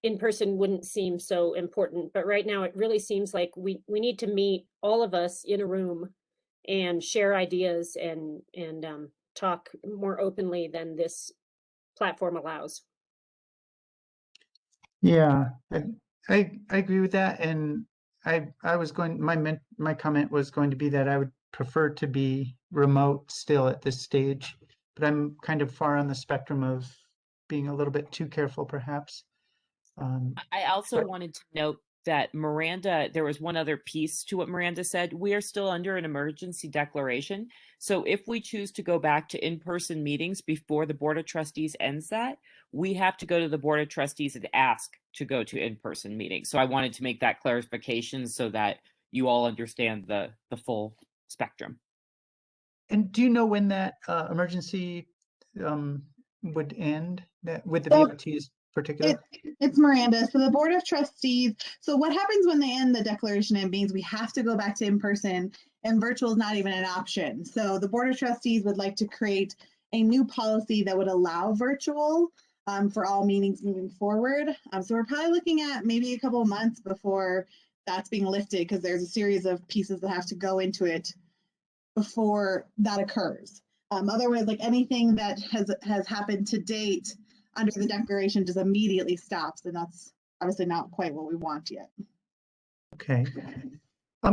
in person wouldn't seem so important. But right now it really seems like we need to meet, all of us, in a room and share ideas and talk more openly than this platform allows. Yeah, I agree with that, and I was going, my comment was going to be that I would prefer to be remote still at this stage, but I'm kind of far on the spectrum of being a little bit too careful, perhaps. I also but- wanted to note that Miranda, there was one other piece to what Miranda said. We are still under an emergency declaration. So if we choose to go back to in-person meetings before the Board of Trustees ends that, we have to go to the Board of Trustees and ask to go to in-person meetings. So I wanted to make that clarification so that you all understand the full spectrum. And do you know when that emergency would end, that with the So- BOTs particular? It's Miranda. So the Board of Trustees, so what happens when they end the declaration? It means we have to go back to in-person, and virtual is not even an option. So the Board of Trustees would like to create a new policy that would allow virtual for all meetings moving forward. So we're probably looking at maybe a couple of months before that's being lifted, because there's a series of pieces that have to go into it before that occurs. Otherwise, like anything that has happened to date under the declaration just immediately stops, and that's obviously not quite what we want yet. Okay.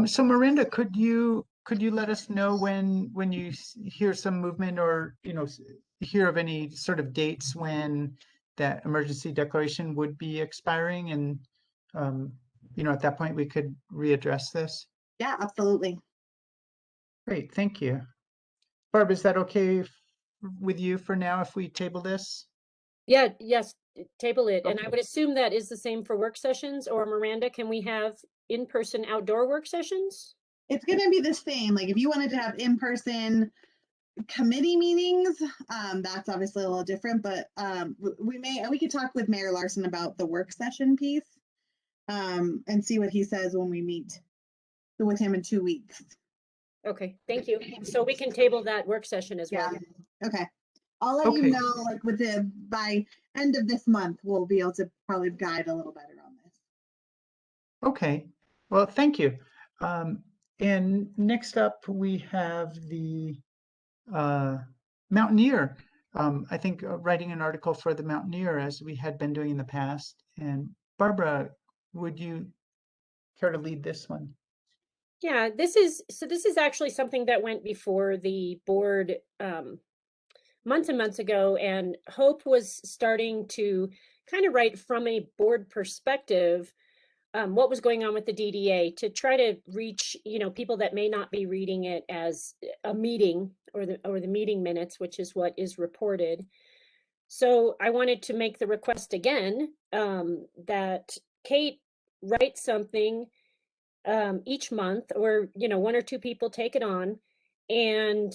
So Miranda, could you let us know when you hear some movement, or hear of any sort of dates when that emergency declaration would be expiring, and at that point we could readdress this? Yeah, absolutely. Great, thank you. Barb, is that okay with you for now if we table this? Yeah, yes, table it. And I Okay. would assume that is the same for work sessions, or Miranda, can we have in-person outdoor work sessions? It's going to be the same. Like if you wanted to have in-person committee meetings, that's obviously a little different, but we could talk with Mayor Larson about the work session piece and see what he says when we meet with him in 2 weeks. Okay, thank you. So we can table that work session as well. Yeah. Okay. I'll let you Okay. know, like by end of this month, we'll be able to probably guide a little better on this. Okay, well, thank you. And next up, we have the Mountaineer. I think writing an article for the Mountaineer, as we had been doing in the past. And Barbara, would you care to lead this one? Yeah, this is actually something that went before the board months and months ago, and Hope was starting to kind of write from a board perspective what was going on with the DDA, to try to reach people that may not be reading it as a meeting or the meeting minutes, which is what is reported. So I wanted to make the request again that Kate write something each month, or 1 or 2 people take it on and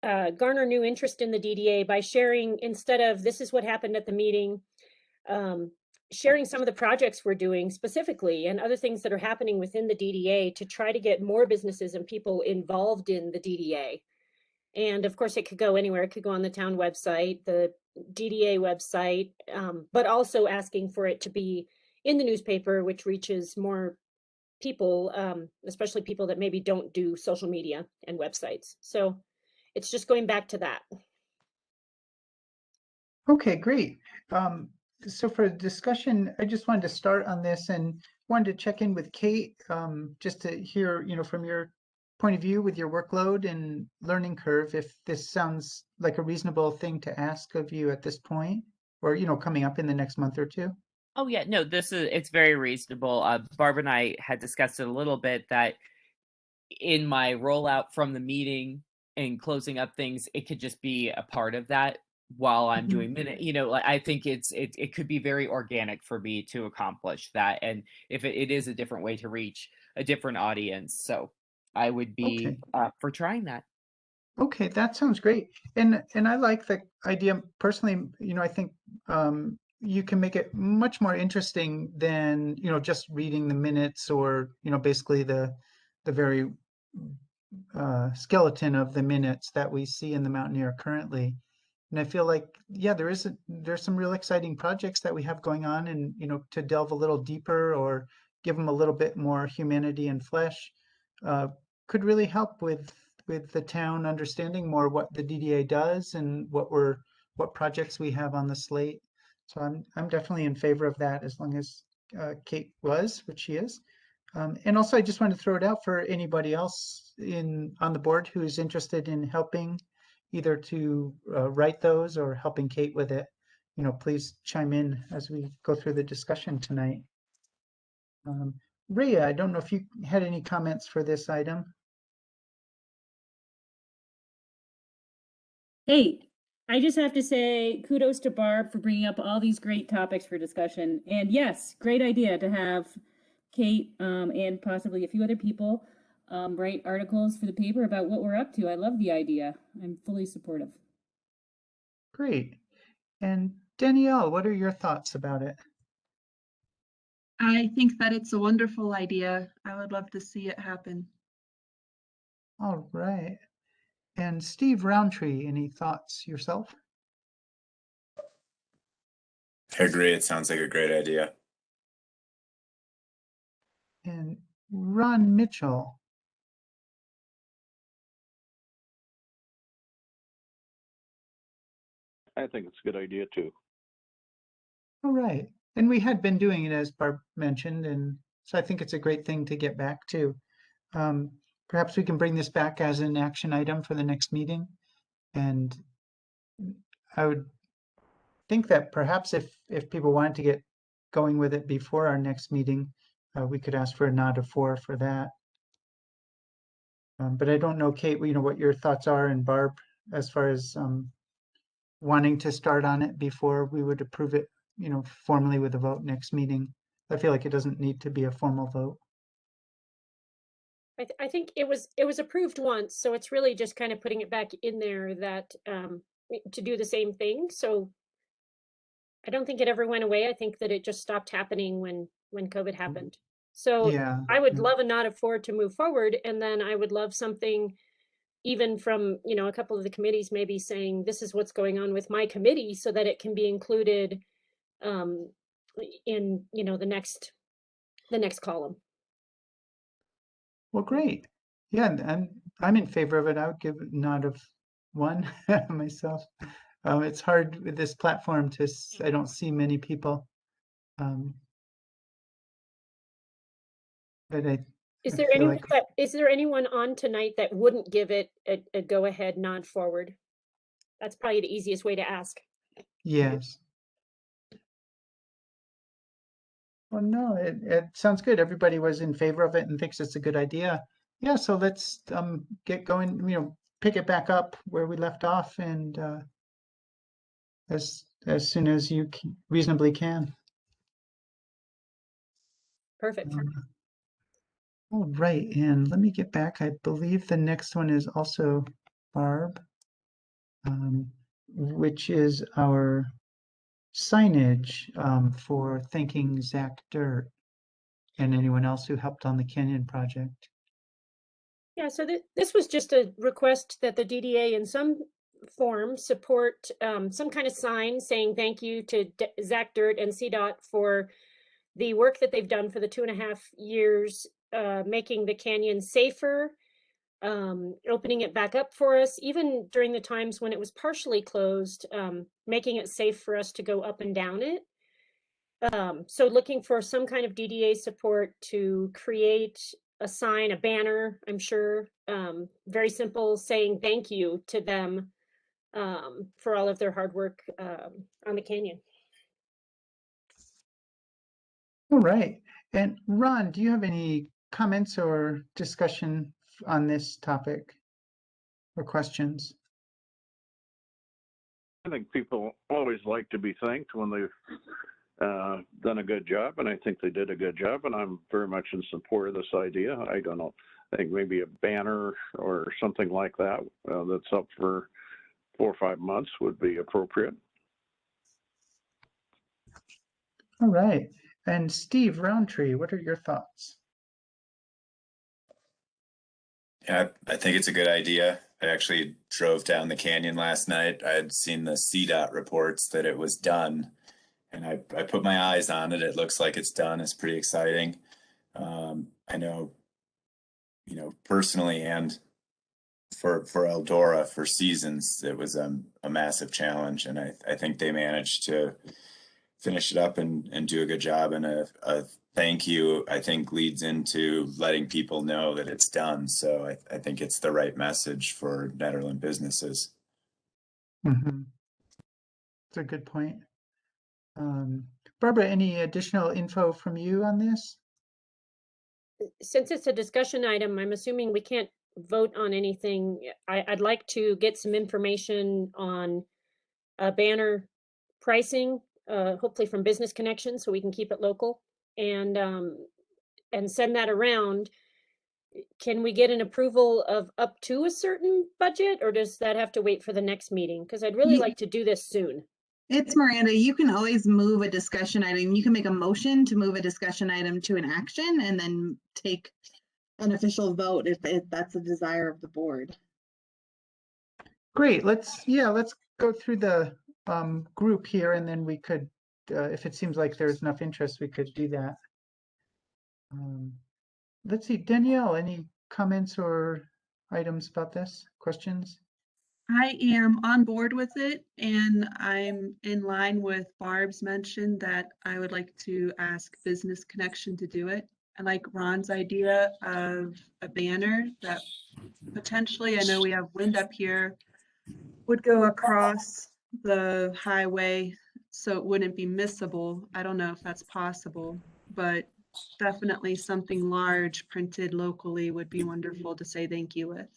garner new interest in the DDA by sharing, instead of this is what happened at the meeting, sharing some of the projects we're doing specifically and other things that are happening within the DDA to try to get more businesses and people involved in the DDA. And of course, it could go anywhere. It could go on the town website, the DDA website, but also asking for it to be in the newspaper, which reaches more people, especially people that maybe don't do social media and websites. So it's just going back to that. Okay, great. So for discussion, I just wanted to start on this and wanted to check in with Kate, just to hear, from your point of view with your workload and learning curve, if this sounds like a reasonable thing to ask of you at this point, or, coming up in the next month or two. Oh yeah, no, it's very reasonable. Barb and I had discussed it a little bit that in my rollout from the meeting and closing up things, it could just be a part of that while I'm doing minute, I think it could be very organic for me to accomplish that. And if it is a different way to reach a different audience. So I would be for trying that. Okay, that sounds great. And I like the idea personally, I think you can make it much more interesting than, just reading the minutes or, basically the very skeleton of the minutes that we see in the Mountaineer currently. And I feel like, yeah, there's some real exciting projects that we have going on, and, to delve a little deeper or give them a little bit more humanity and flesh could really help with the town understanding more what the DDA does and what projects we have on the slate. So I'm definitely in favor of that, as long as Kate was, which she is. And also, I just want to throw it out for anybody else on the board who is interested in helping, either to write those or helping Kate with it. Please chime in as we go through the discussion tonight. Rhea, I don't know if you had any comments for this item. Hey, I just have to say kudos to Barb for bringing up all these great topics for discussion. And yes, great idea to have Kate and possibly a few other people write articles for the paper about what we're up to. I love the idea. I'm fully supportive. Great. And Danielle, what are your thoughts about it? I think that it's a wonderful idea. I would love to see it happen. All right. And Steve Roundtree, any thoughts yourself? I agree. It sounds like a great idea. And Ron Mitchell. I think it's a good idea too. All right. And we had been doing it, as Barb mentioned, and so I think it's a great thing to get back to. Perhaps we can bring this back as an action item for the next meeting. And I would think that perhaps if people wanted to get going with it before our next meeting, we could ask for a nod of 4 for that. But I don't know, Kate, what your thoughts are, and Barb, as far as wanting to start on it before we would approve it, formally with a vote next meeting. I feel like it doesn't need to be a formal vote. I think it was approved once, so it's really just kind of putting it back in there that to do the same thing. So I don't think it ever went away. I think that it just stopped happening when COVID happened. So Yeah. I would love a nod of 4 to move forward, and then I would love something even from a couple of the committees maybe saying this is what's going on with my committee, so that it can be included in the next column. Well, great. Yeah, and I'm in favor of it. I would give a nod of 1 myself. It's hard with this platform I don't see many people. But Is I there feel like, anyone on tonight that wouldn't give it a go ahead nod forward? That's probably the easiest way to ask. yes. Well, no, it sounds good. Everybody was in favor of it and thinks it's a good idea. Yeah, so let's get going, pick it back up where we left off, and as soon as you reasonably can. Perfect. All right, and let me get back. I believe the next one is also Barb, which is our signage for thanking Zach Dirt and anyone else who helped on the Canyon project. Yeah, so this was just a request that the DDA in some form support some kind of sign saying thank you to Zach Dirt and CDOT for the work that they've done for the 2.5 years, making the canyon safer, opening it back up for us, even during the times when it was partially closed, making it safe for us to go up and down it. So looking for some kind of DDA support to create a sign, a banner, I'm sure, very simple, saying thank you to them for all of their hard work on the canyon. All right. And Ron, do you have any comments or discussion on this topic or questions? I think people always like to be thanked when they've done a good job, and I think they did a good job, and I'm very much in support of this idea. I don't know, I think maybe a banner or something like that that's up for 4 or 5 months would be appropriate. All right. And Steve Roundtree, what are your thoughts? Yeah, I think it's a good idea. I actually drove down the canyon last night. I had seen the CDOT reports that it was done, and I put my eyes on it. It looks like it's done. It's pretty exciting. I know, personally, and for Eldora for seasons, it was a massive challenge, and I think they managed to finish it up and do a good job. And a thank you, I think, leads into letting people know that it's done. So I think it's the right message for Nederland businesses. Mm-hmm. That's a good point. Barbara, any additional info from you on this? Since it's a discussion item, I'm assuming we can't vote on anything. I'd like to get some information on banner pricing, hopefully from Business Connection, so we can keep it local and send that around. Can we get an approval of up to a certain budget, or does that have to wait for the next meeting? Because I'd really like to do this soon. It's Miranda. You can always move a discussion item. You can make a motion to move a discussion item to an action and then take an official vote if that's a desire of the board. Great. Let's go through the group here, and then we could, if it seems like there's enough interest, we could do that. Let's see, Danielle, any comments or items about this? Questions? I am on board with it, and I'm in line with Barb's mention that I would like to ask Business Connection to do it. I like Ron's idea of a banner that potentially, I know we have wind up here, would go across the highway so it wouldn't be missable. I don't know if that's possible, but definitely something large printed locally would be wonderful to say thank you with.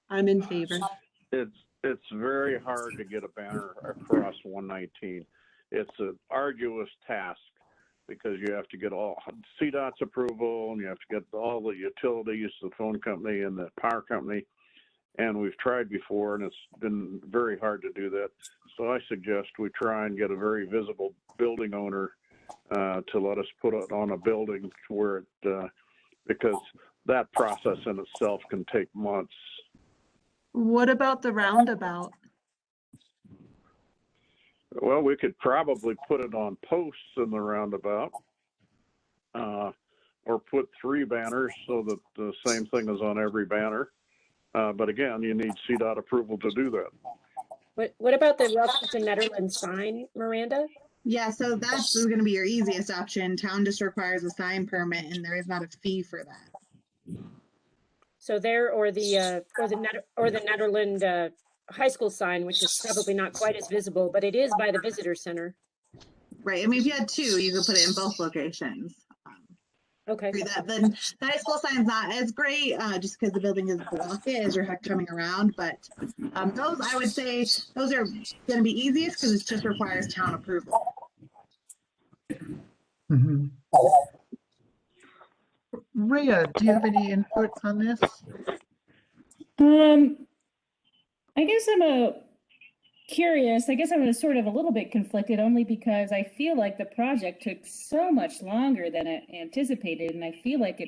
I'm in favor. It's very hard to get a banner across 119. It's an arduous task because you have to get all CDOT's approval, and you have to get all the utilities, the phone company and the power company. And we've tried before, and it's been very hard to do that. So I suggest we try and get a very visible building owner to let us put it on a building where it, because that process in itself can take months. What about the roundabout? Well, we could probably put it on posts in the roundabout, or put 3 banners so that the same thing is on every banner. But again, you need CDOT approval to do that. What about the Welcome to Nederland sign, Miranda? Yeah, so that's going to be your easiest option. Town just requires a sign permit, and there is not a fee for that. So there, or the Nederland high school sign, which is probably not quite as visible, but it is by the visitor center. Right. I mean, if you had 2, you could put it in both locations. Okay. The high school sign's not as great, just because the building is blocked as you're coming around. But those, I would say, those are going to be easiest because it just requires town approval. Mm-hmm. Rhea, do you have any input on this? I guess I'm curious. I guess I was sort of a little bit conflicted only because I feel like the project took so much longer than I anticipated. And I feel like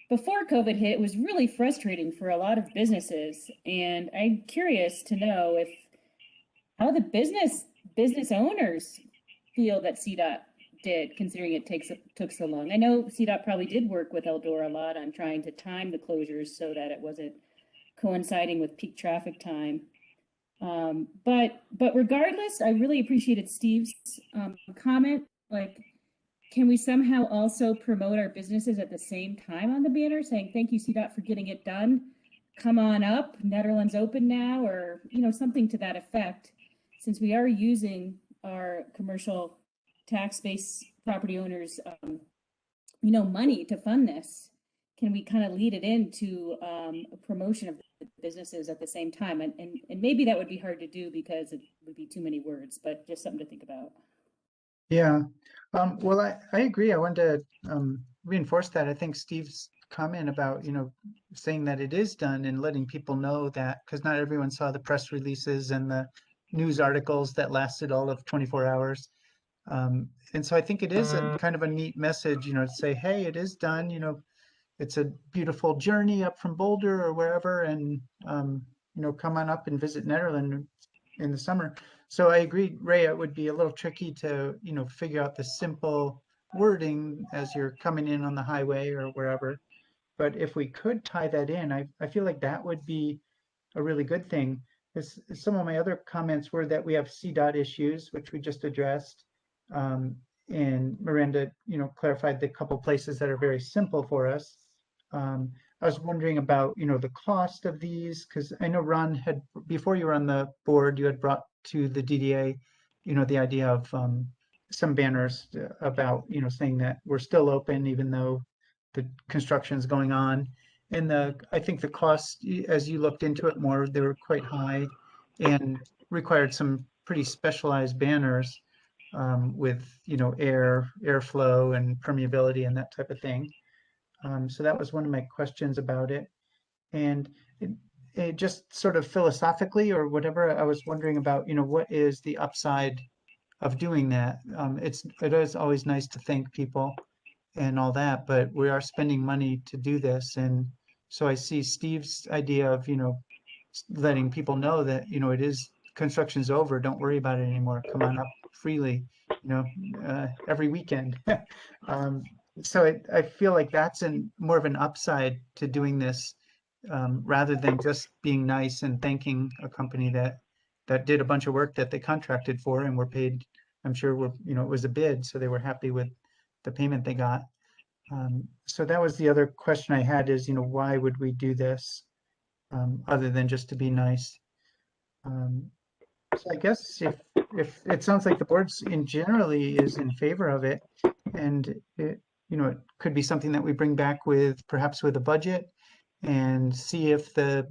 before COVID hit, it was really frustrating for a lot of businesses. And I'm curious to know how the business owners feel that CDOT did, considering it took so long. I know CDOT probably did work with Eldora a lot on trying to time the closures so that it wasn't coinciding with peak traffic time. But regardless, I really appreciated Steve's comment. Like, can we somehow also promote our businesses at the same time on the banner, saying thank you, CDOT, for getting it done. Come on up, Netherlands open now, or something to that effect, since we are using our commercial tax-based property owners, money to fund this. Can we kind of lead it into a promotion of the businesses at the same time? And maybe that would be hard to do because it would be too many words, but just something to think about. Yeah. Well, I agree. I wanted to reinforce that. I think Steve's comment about, saying that it is done and letting people know that, because not everyone saw the press releases and the news articles that lasted all of 24 hours. And so I think it is a kind of a neat message, to say, hey, it is done, it's a beautiful journey up from Boulder or wherever, and come on up and visit Nederland in the summer. So I agree, Ray, it would be a little tricky to, figure out the simple wording as you're coming in on the highway or wherever. But if we could tie that in, I feel like that would be a really good thing. Some of my other comments were that we have CDOT issues, which we just addressed. And Miranda, clarified the couple places that are very simple for us. I was wondering about, the cost of these, because I know Ron had, before you were on the board, you had brought to the DDA, the idea of some banners about, saying that we're still open even though the construction is going on. And I think the cost, as you looked into it more, they were quite high and required some pretty specialized banners with, airflow and permeability and that type of thing. So that was one of my questions about it. And it just sort of philosophically or whatever, I was wondering about, what is the upside of doing that? It is always nice to thank people and all that, but we are spending money to do this. And so I see Steve's idea of, letting people know that, it is, construction's over, don't worry about it anymore, come on up freely, every weekend. So I feel like that's more of an upside to doing this, rather than just being nice and thanking a company that did a bunch of work that they contracted for and were paid. I'm sure it was a bid, so they were happy with the payment they got. So that was the other question I had is, why would we do this, other than just to be nice? So I guess if it sounds like the board's generally is in favor of it, and it could be something that we bring back perhaps with a budget and see if the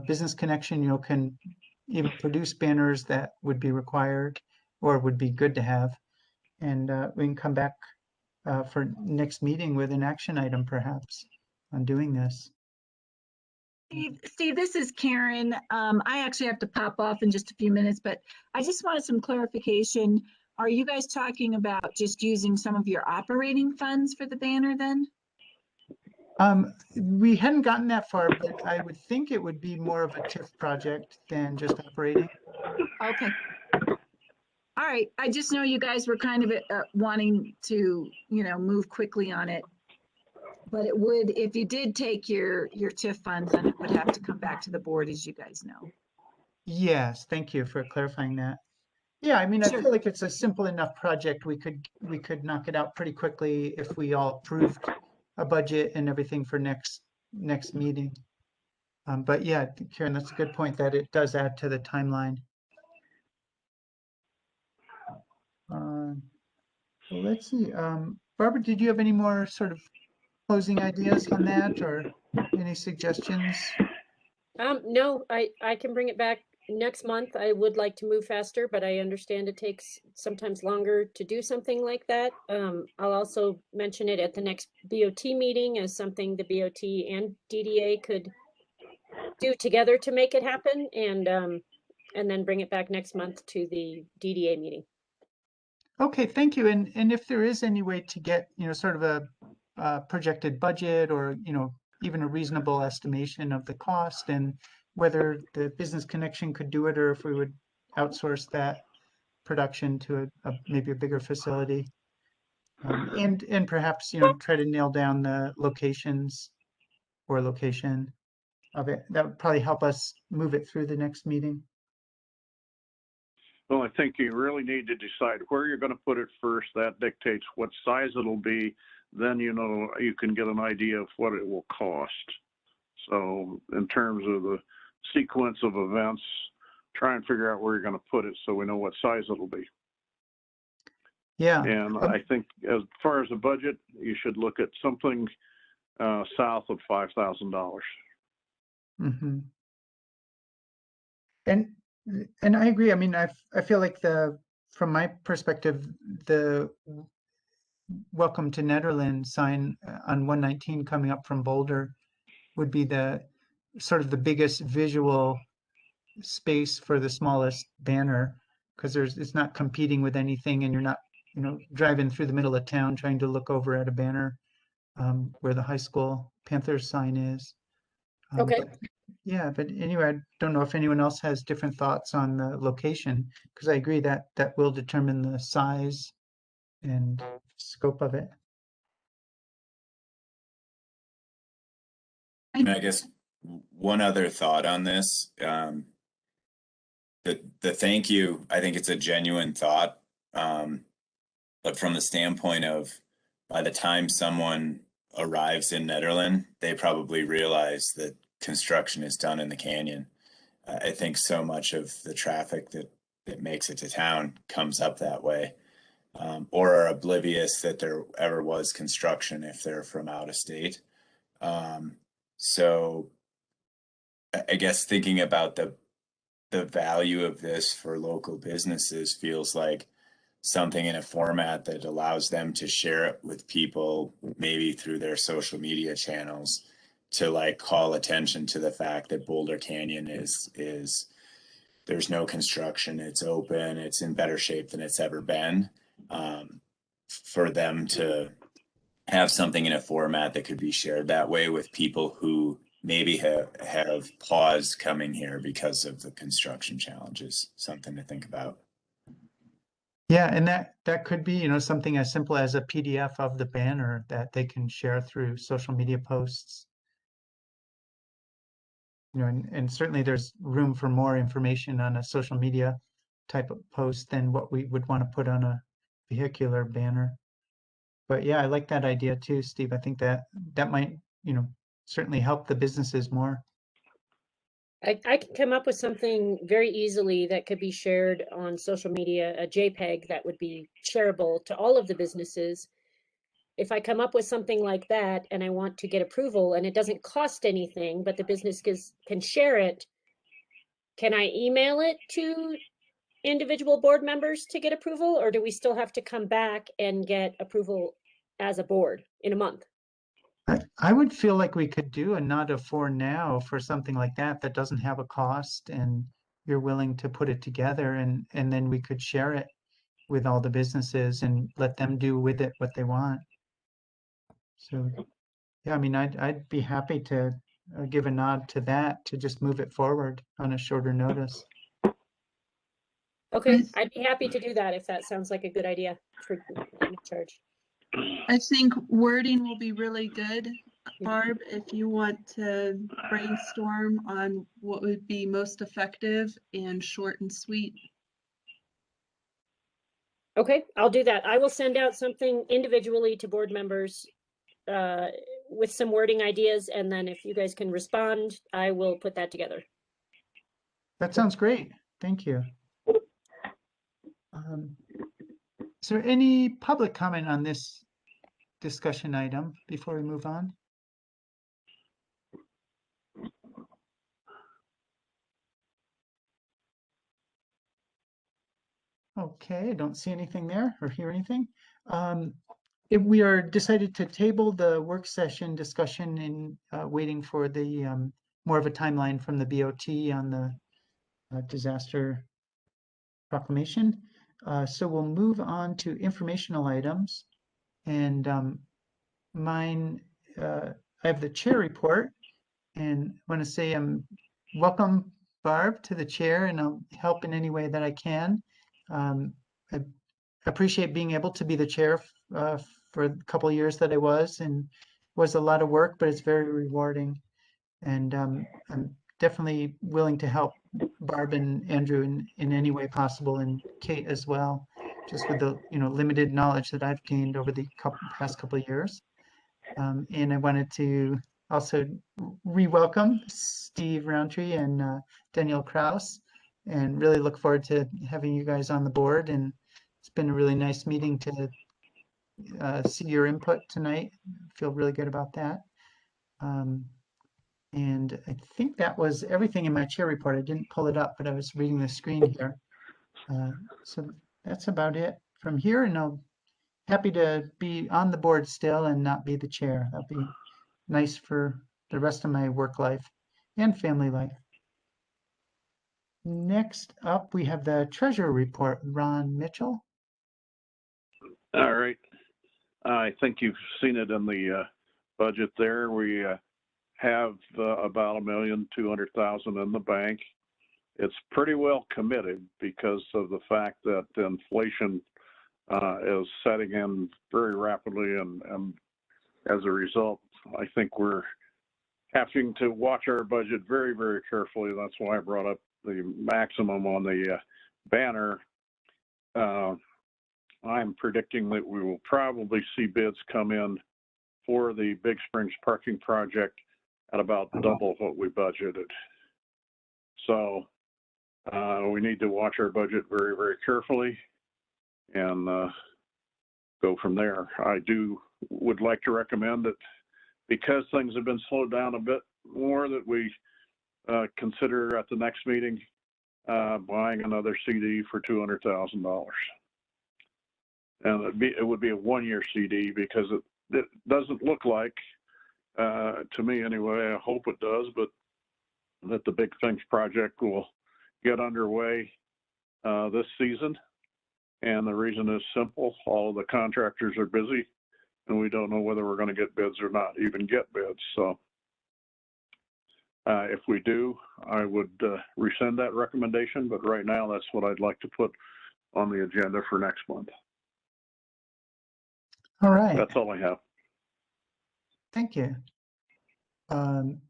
business connection, can even produce banners that would be required or would be good to have. And we can come back for next meeting with an action item perhaps on doing this. Steve, this is Karen. I actually have to pop off in just a few minutes, but I just wanted some clarification. Are you guys talking about just using some of your operating funds for the banner then? We hadn't gotten that far, but I would think it would be more of a TIF project than just operating. Okay. All right. I just know you guys were kind of wanting to, move quickly on it. But it would, if you did take your TIF funds, then it would have to come back to the board, as you guys know. Yes, thank you for clarifying that. Yeah, I mean, I Sure. feel like it's a simple enough project. We could knock it out pretty quickly if we all approved a budget and everything for next meeting. But yeah, Karen, that's a good point that it does add to the timeline. So let's see. Barbara, did you have any more sort of closing ideas on that or any suggestions? No, I can bring it back next month. I would like to move faster, but I understand it takes sometimes longer to do something like that. I'll also mention it at the next BOT meeting as something the BOT and DDA could do together to make it happen. And and then bring it back next month to the DDA meeting. Okay, thank you. And if there is any way to get, sort of a projected budget or, even a reasonable estimation of the cost and whether the Business Connection could do it or if we would outsource that production to maybe a bigger facility. And perhaps, try to nail down the locations or location of it. That would probably help us move it through the next meeting. Well, I think you really need to decide where you're going to put it first. That dictates what size it'll be. Then, you can get an idea of what it will cost. So in terms of the sequence of events, try and figure out where you're going to put it so we know what size it'll be. Yeah. And I think as far as the budget, you should look at something south of $5,000. Mm-hmm. And I agree. I mean, I feel like from my perspective, the Welcome to Nederland sign on 119 coming up from Boulder would be the sort of the biggest visual space for the smallest banner, because it's not competing with anything, and you're not, driving through the middle of town trying to look over at a banner where the high school Panthers sign is. Okay. But anyway, I don't know if anyone else has different thoughts on the location, because I agree that will determine the size and scope of it. I guess one other thought on this, the thank you, I think it's a genuine thought, but from the standpoint of by the time someone arrives in Nederland, they probably realize that construction is done in the canyon. I think so much of the traffic that makes it to town comes up that way, or are oblivious that there ever was construction if they're from out of state. So I guess thinking about the value of this for local businesses feels like something in a format that allows them to share it with people, maybe through their social media channels, to like call attention to the fact that Boulder Canyon is there's no construction, it's open, it's in better shape than it's ever been. For them to have something in a format that could be shared that way with people who maybe have paused coming here because of the construction challenges, something to think about. Yeah, and that could be, something as simple as a PDF of the banner that they can share through social media posts. And certainly there's room for more information on a social media type of post than what we would want to put on a vehicular banner. But yeah, I like that idea too, Steve. I think that might, certainly help the businesses more. I can come up with something very easily that could be shared on social media, a JPEG that would be shareable to all of the businesses. If I come up with something like that and I want to get approval and it doesn't cost anything, but the business can share it, can I email it to individual board members to get approval, or do we still have to come back and get approval as a board in a month? I would feel like we could do a not a for now for something like that doesn't have a cost, and you're willing to put it together, and then we could share it with all the businesses and let them do with it what they want. So yeah, I mean, I'd be happy to give a nod to that, to just move it forward on a shorter notice. Okay, I'd be happy to do that if that sounds like a good idea for in charge. I think wording will be really good. Barb, if you want to brainstorm on what would be most effective and short and sweet. Okay, I'll do that. I will send out something individually to board members with some wording ideas, and then if you guys can respond, I will put that together. That sounds great. Thank you. Is there any public comment on this discussion item before we move on? Okay, I don't see anything there or hear anything. If we are decided to table the work session discussion and waiting for the more of a timeline from the BOT on the disaster proclamation. So we'll move on to informational items. And mine, I have the chair report, and I want to say welcome, Barb, to the chair, and I'll help in any way that I can. I appreciate being able to be the chair for a couple of years that I was, and it was a lot of work, but it's very rewarding. And I'm definitely willing to help Barb and Andrew in any way possible, and Kate as well, just with the limited knowledge that I've gained over the past couple of years. And I wanted to also re-welcome Steve Roundtree and Danielle Kraus, and really look forward to having you guys on the board. And it's been a really nice meeting to see your input tonight. I feel really good about that. And I think that was everything in my chair report. I didn't pull it up, but I was reading the screen here. So that's about it from here, and I'm happy to be on the board still and not be the chair. That'll be nice for the rest of my work life and family life. Next up, we have the treasurer report, Ron Mitchell. All right. I think you've seen it in the budget there. We have about $1,200,000 in the bank. It's pretty well committed because of the fact that inflation is setting in very rapidly, and as a result, I think we're having to watch our budget very, very carefully. That's why I brought up the maximum on the banner. I'm predicting that we will probably see bids come in for the Big Springs parking project at about double what we budgeted. So we need to watch our budget very, very carefully and go from there. I would like to recommend that because things have been slowed down a bit more, that we consider at the next meeting buying another CD for $200,000. And it would be a one-year CD because it doesn't look like, to me anyway, I hope it does, but that the Big Things project will get underway this season. And the reason is simple. All of the contractors are busy, and we don't know whether we're going to get bids or not even get bids. So if we do, I would rescind that recommendation. But right now, that's what I'd like to put on the agenda for next month. All right. That's all I have. Thank you. Ron,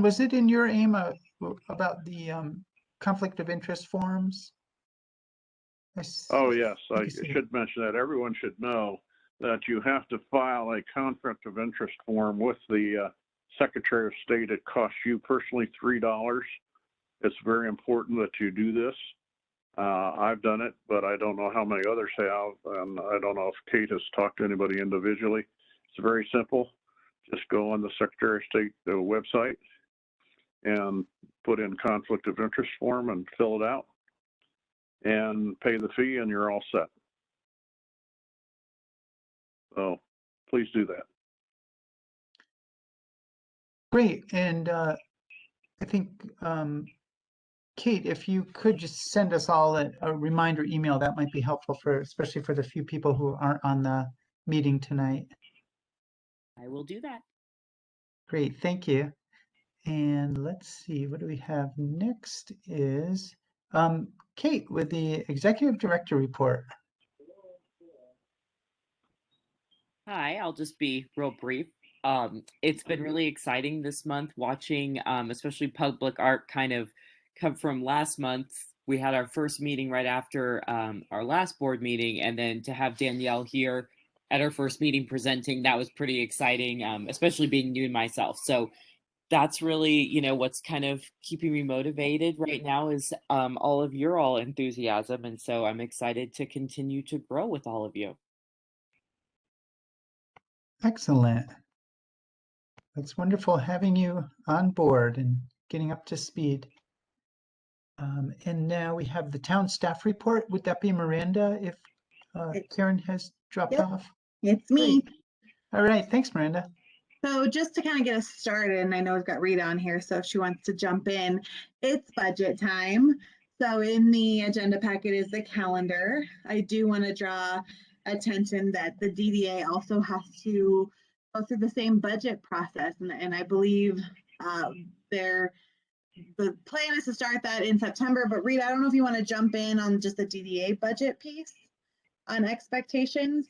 was it in your aim about the conflict of interest forms? Oh, yes. I should mention that. Everyone should know that you have to file a conflict of interest form with the Secretary of State. It costs you personally $3. It's very important that you do this. I've done it, but I don't know how many others have, and I don't know if Kate has talked to anybody individually. It's very simple. Just go on the Secretary of State website and put in conflict of interest form and fill it out and pay the fee, and you're all set. So please do that. Great. And I think, Kate, if you could just send us all a reminder email, that might be helpful especially for the few people who aren't on the meeting tonight. I will do that. Great, thank you. And let's see, what do we have next is Kate with the Executive Director report. Hi, I'll just be real brief. It's been really exciting this month watching, especially public art kind of come from last month. We had our first meeting right after our last board meeting, and then to have Danielle here at our first meeting presenting, that was pretty exciting, especially being new to myself. So that's really, what's kind of keeping me motivated right now is all of your enthusiasm. And so I'm excited to continue to grow with all of you. Excellent. It's wonderful having you on board and getting up to speed. And now we have the town staff report. Would that be Miranda if Karen has dropped off? It's me. Great. All right. Thanks, Miranda. So just to kind of get us started, and I know we've got Rita on here, so if she wants to jump in, it's budget time. So in the agenda packet is the calendar. I do want to draw attention that the DDA also has to go through the same budget process, and I believe the plan is to start that in September. But Rita, I don't know if you want to jump in on just the DDA budget piece on expectations.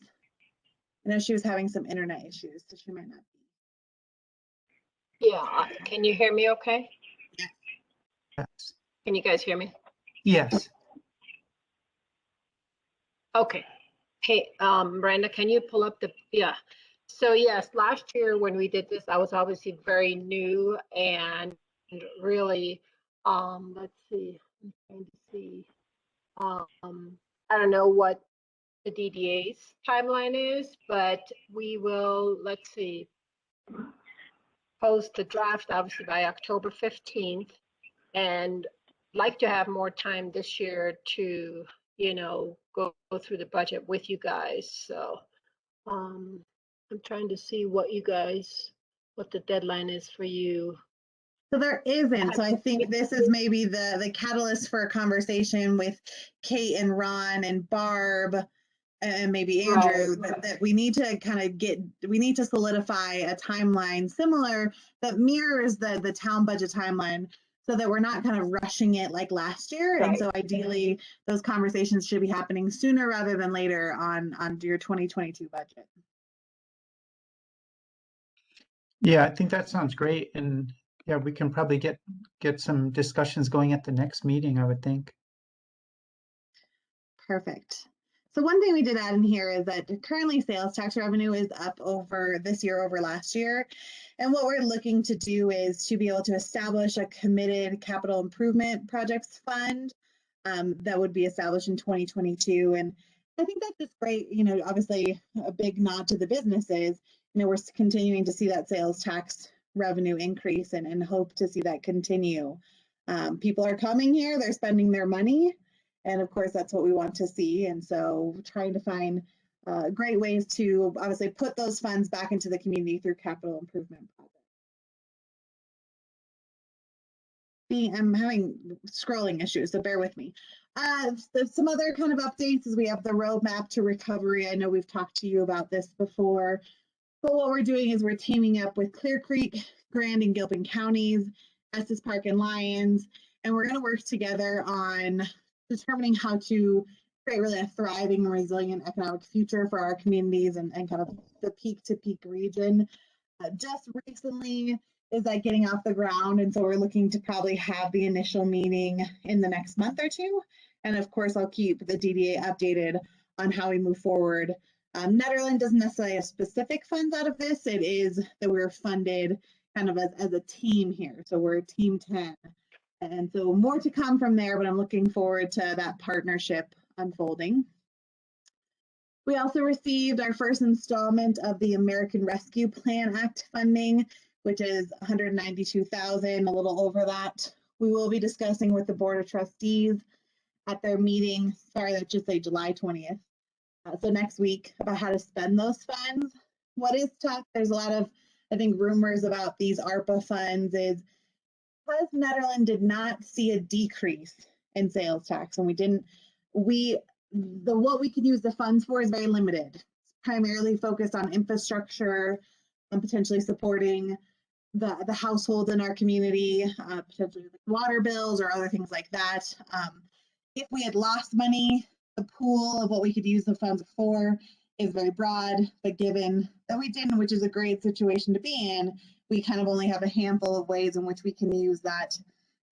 I know she was having some internet issues, so she might not be. Yeah, can you hear me okay? Yes. Can you guys hear me? Yes. Okay. Hey, Miranda, can you pull up yeah. So yes, last year when we did this, I was obviously very new and really, let's see, I'm trying to see, I don't know what the DDA's timeline is, but we will, let's see, post the draft obviously by October 15th, and like to have more time this year to, go through the budget with you guys. So I'm trying to see what the deadline is for you. So there isn't. So I think this is maybe the catalyst for a conversation with Kate and Ron and Barb and maybe Andrew, that we need to kind of we need to solidify a timeline similar that mirrors the town budget timeline, so that we're not kind of rushing it like last year. Right. And so ideally those conversations should be happening sooner rather than later on your 2022 budget. Yeah, I think that sounds great. And yeah, we can probably get some discussions going at the next meeting, I would think. Perfect. So one thing we did add in here is that currently sales tax revenue is up over this year over last year. And what we're looking to do is to be able to establish a committed capital improvement projects fund that would be established in 2022. And I think that's just great. Obviously a big nod to the businesses. We're continuing to see that sales tax revenue increase and hope to see that continue. People are coming here, they're spending their money. And of course, that's what we want to see. And so trying to find great ways to obviously put those funds back into the community through capital improvement projects. I'm having scrolling issues, so bear with me. Some other kind of updates is we have the roadmap to recovery. I know we've talked to you about this before, but what we're doing is we're teaming up with Clear Creek, Grand and Gilpin counties, Estes Park and Lyons, and we're going to work together on determining how to create really a thriving and resilient economic future for our communities and kind of the peak to peak region. Just recently is that getting off the ground, and so we're looking to probably have the initial meeting in the next month or two. And of course, I'll keep the DDA updated on how we move forward. Nederland doesn't necessarily have specific funds out of this. It is that we're funded kind of as a team here. So we're team 10. And so more to come from there, but I'm looking forward to that partnership unfolding. We also received our first installment of the American Rescue Plan Act funding, which is $192,000, a little over that. We will be discussing with the Board of Trustees at their meeting, sorry, that should say July 20th. So next week, about how to spend those funds. What is tough, there's a lot of, I think, rumors about these ARPA funds is because Nederland did not see a decrease in sales tax, and what we can use the funds for is very limited. It's primarily focused on infrastructure and potentially supporting the households in our community, potentially like water bills or other things like that. If we had lost money, the pool of what we could use the funds for is very broad, but given that we didn't, which is a great situation to be in, we kind of only have a handful of ways in which we can use that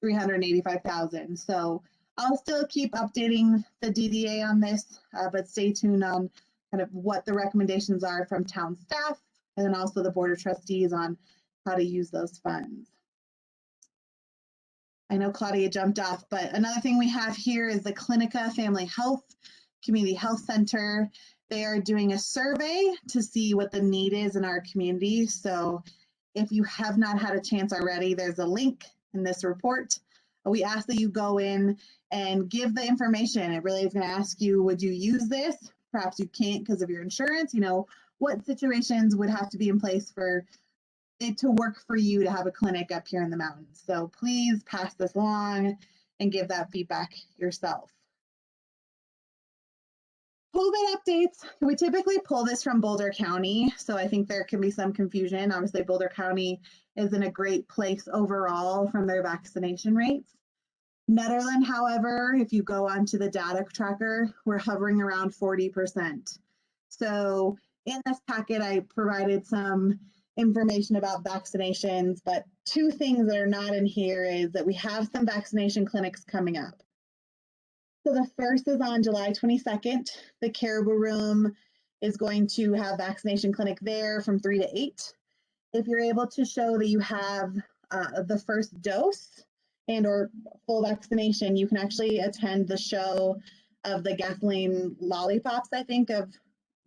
$385,000. So I'll still keep updating the DDA on this, but stay tuned on kind of what the recommendations are from town staff, and then also the Board of Trustees on how to use those funds. I know Claudia jumped off, but another thing we have here is the Clinica Family Health Community Health Center. They are doing a survey to see what the need is in our community. So if you have not had a chance already, there's a link in this report. We ask that you go in and give the information. It really is going to ask you, would you use this? Perhaps you can't because of your insurance. What situations would have to be in place for it to work for you to have a clinic up here in the mountains. So please pass this along and give that feedback yourself. COVID updates, we typically pull this from Boulder County, so I think there can be some confusion. Obviously, Boulder County is in a great place overall from their vaccination rates. Nederland, however, if you go onto the data tracker, we're hovering around 40%. So in this packet, I provided some information about vaccinations, but two things that are not in here is that we have some vaccination clinics coming up. So the first is on July 22nd. The Caribou Room is going to have vaccination clinic there from 3 to 8. If you're able to show that you have the first dose and or full vaccination, you can actually attend the show of the gasoline lollipops, I think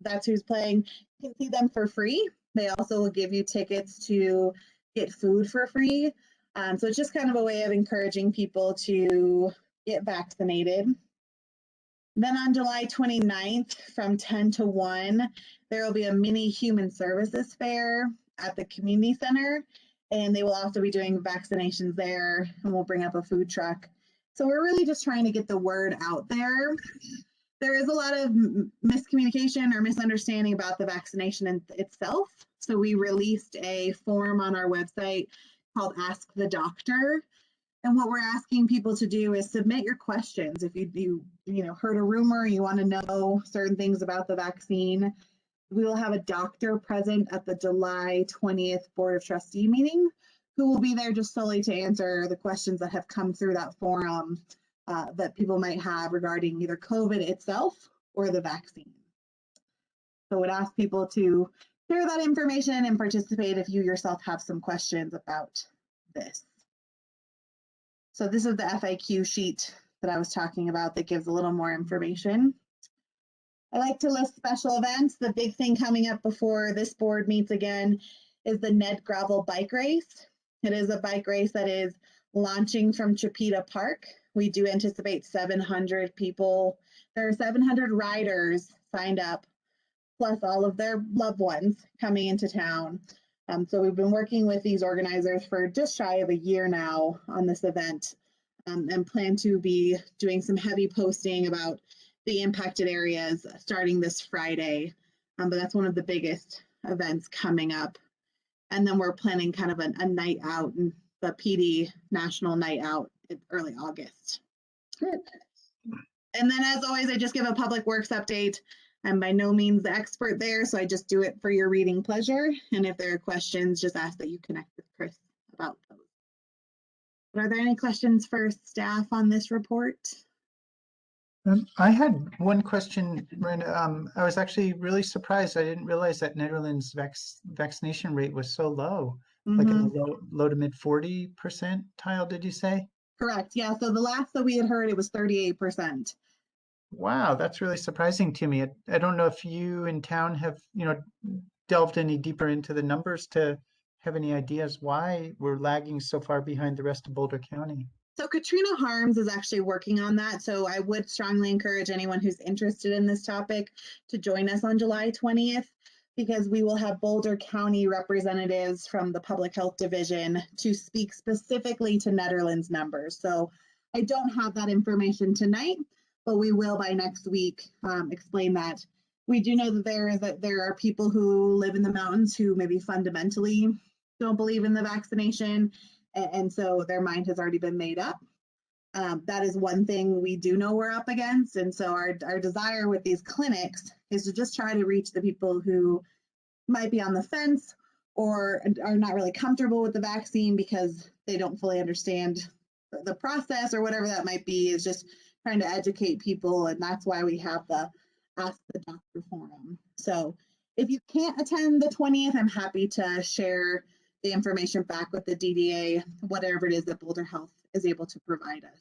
that's who's playing. You can see them for free. They also will give you tickets to get food for free. So it's just kind of a way of encouraging people to get vaccinated. Then on July 29th from 10 to 1, there will be a mini human services fair at the community center, and they will also be doing vaccinations there, and we'll bring up a food truck. So we're really just trying to get the word out there. There is a lot of miscommunication or misunderstanding about the vaccination itself. So we released a form on our website called Ask the Doctor. And what we're asking people to do is submit your questions. If you heard a rumor, you want to know certain things about the vaccine, we will have a doctor present at the July 20th Board of Trustee meeting who will be there just solely to answer the questions that have come through that forum that people might have regarding either COVID itself or the vaccine. So I would ask people to share that information and participate if you yourself have some questions about this. So this is the FAQ sheet that I was talking about that gives a little more information. I like to list special events. The big thing coming up before this board meets again is the Ned Gravel Bike Race. It is a bike race that is launching from Chipeta Park. We do anticipate 700 people. There are 700 riders signed up, plus all of their loved ones coming into town. So we've been working with these organizers for just shy of a year now on this event, and plan to be doing some heavy posting about the impacted areas starting this Friday. But that's one of the biggest events coming up. And then we're planning kind of a night out, and the PD National Night Out in early August. Good. And then as always, I just give a public works update. I'm by no means the expert there, so I just do it for your reading pleasure. And if there are questions, just ask that you connect with Chris about those. Are there any questions for staff on this report? I had one question, Miranda. I was actually really surprised. I didn't realize that Netherlands vaccination rate was so low, like in the low to mid 40% percentile, did you say? Correct. Yeah. So the last that we had heard, it was 38%. Wow, that's really surprising to me. I don't know if you in town have, delved any deeper into the numbers to have any ideas why we're lagging so far behind the rest of Boulder County. So Katrina Harms is actually working on that. So I would strongly encourage anyone who's interested in this topic to join us on July 20th, because we will have Boulder County representatives from the Public Health Division to speak specifically to Netherlands numbers. So I don't have that information tonight, but we will by next week explain that. We do know that there are people who live in the mountains who maybe fundamentally don't believe in the vaccination, and so their mind has already been made up. That is one thing we do know we're up against, and so our desire with these clinics is to just try to reach the people who might be on the fence or are not really comfortable with the vaccine because they don't fully understand the process or whatever that might be, is just trying to educate people, and that's why we have the Ask the Doctor forum. So if you can't attend the 20th, I'm happy to share the information back with the DDA, whatever it is that Boulder Health is able to provide us.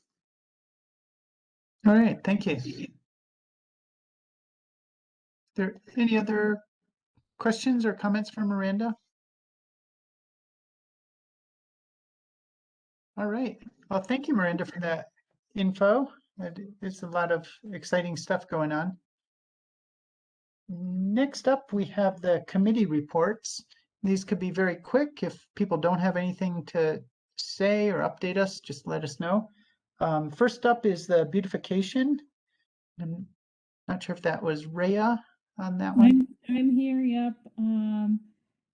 All right, thank you. Are there any other questions or comments from Miranda? All right, well, thank you, Miranda, for that info. It's a lot of exciting stuff going on. Next up, we have the committee reports. These could be very quick. If people don't have anything to say or update us, just let us know. First up is the beautification. I'm not sure if that was Rhea on that one. I'm here, yep.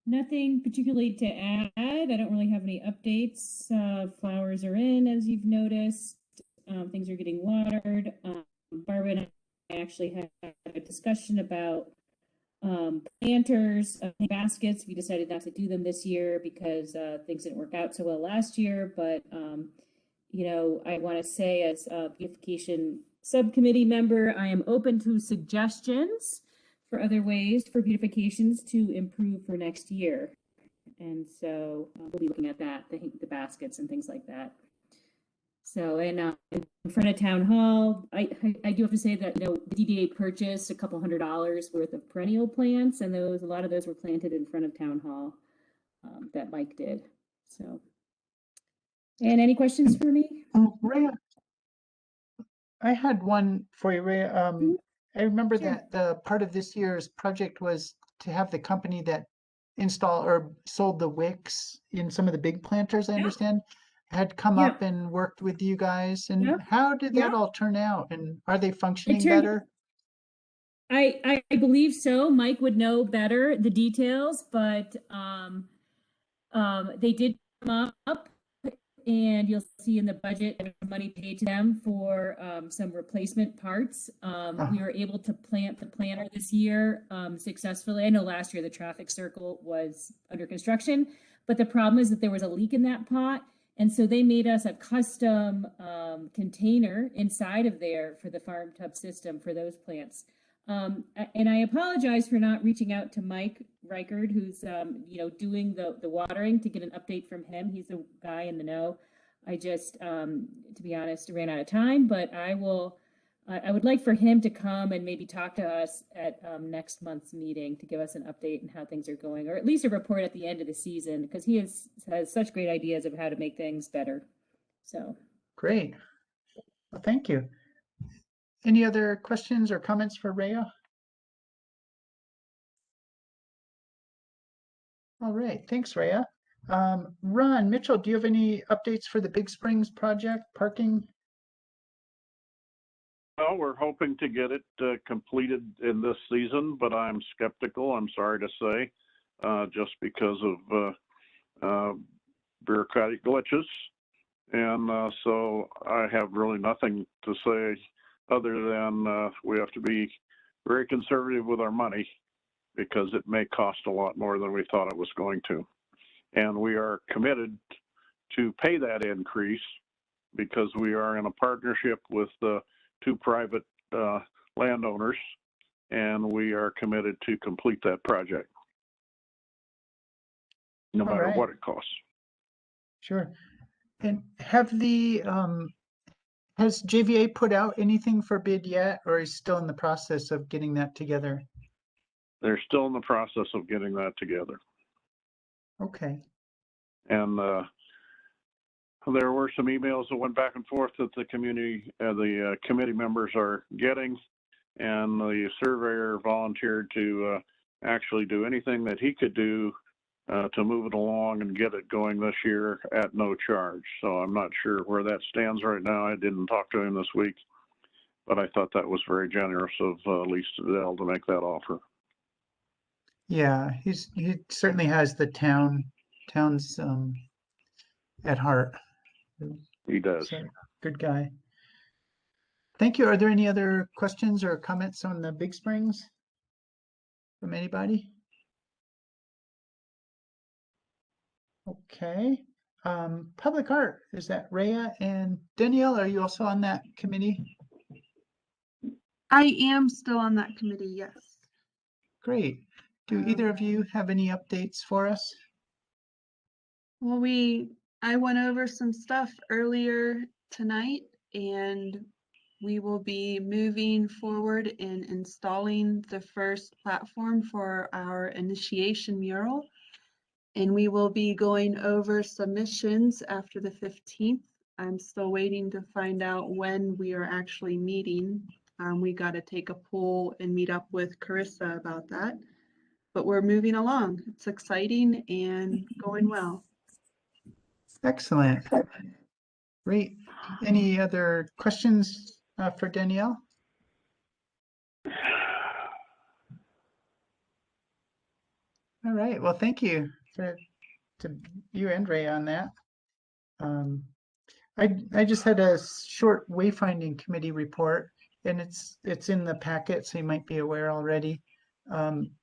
Nothing particularly to add. I don't really have any updates. Flowers are in, as you've noticed. Things are getting watered. Barbara and I actually had a discussion about planters, baskets. We decided not to do them this year because things didn't work out so well last year. But, you know, I want to say as a beautification subcommittee member, I am open to suggestions for other ways for beautifications to improve for next year. And so we'll be looking at that, the baskets and things like that. So, and in front of town hall, I do have to say that, you know, the DDA purchased a couple $100 worth of perennial plants, and a lot of those were planted in front of town hall that Mike did. So, and any questions for me? Rhea, I had one for you, Rhea. I remember Sure. that the part of this year's project was to have the company that installed or sold the wicks in some of the big planters, I understand, had come up and worked with you guys. And how did that all turn out? And are they functioning better? I believe so. Mike would know better the details, but they did come up, and you'll see in the budget money paid to them for some replacement parts. We were able to plant the planter this year successfully. I know last year the traffic circle was under construction, but the problem is that there was a leak in that pot. And so they made us a custom container inside of there for the farm tub system for those plants. And I apologize for not reaching out to Mike Reichard, who's you know, doing the watering, to get an update from him. He's the guy in the know. I just, to be honest, ran out of time, but I would like for him to come and maybe talk to us at next month's meeting to give us an update on how things are going, or at least a report at the end of the season, because he has such great ideas of how to make things better. So great. Well, thank you. Any other questions or comments for Rhea? All right, thanks, Rhea. Ron Mitchell, do you have any updates for the Big Springs project parking? Well, we're hoping to get it completed in this season, but I'm skeptical, I'm sorry to say, just because of bureaucratic glitches. And so I have really nothing to say other than we have to be very conservative with our money, because it may cost a lot more than we thought it was going to. And we are committed to pay that increase because we are in a partnership with two private landowners, and we are committed to complete that project, no matter what it costs. Sure. And have has JVA put out anything for bid yet, or is still in the process of getting that together? They're still in the process of getting that together. Okay. And there were some emails that went back and forth that the committee members are getting, and the surveyor volunteered to actually do anything that he could do to move it along and get it going this year at no charge. So I'm not sure where that stands right now. I didn't talk to him this week, but I thought that was very generous of Lee Stedell to make that offer. Yeah, he certainly has the towns at heart. He does. So, good guy. Thank you. Are there any other questions or comments on the Big Springs from anybody? Okay. Public art, is that Rhea and Danielle? Are you also on that committee? I am still on that committee, yes. Great. Do either of you have any updates for us? Well, I went over some stuff earlier tonight, and we will be moving forward in installing the first platform for our initiation mural. And we will be going over submissions after the 15th. I'm still waiting to find out when we are actually meeting. We got to take a poll and meet up with Carissa about that. but we're moving along. It's exciting and going well. Excellent. Great. Any other questions for Danielle? All right. Well, thank you to you and Ray on that. I just had a short wayfinding committee report, and it's in the packet, so you might be aware already.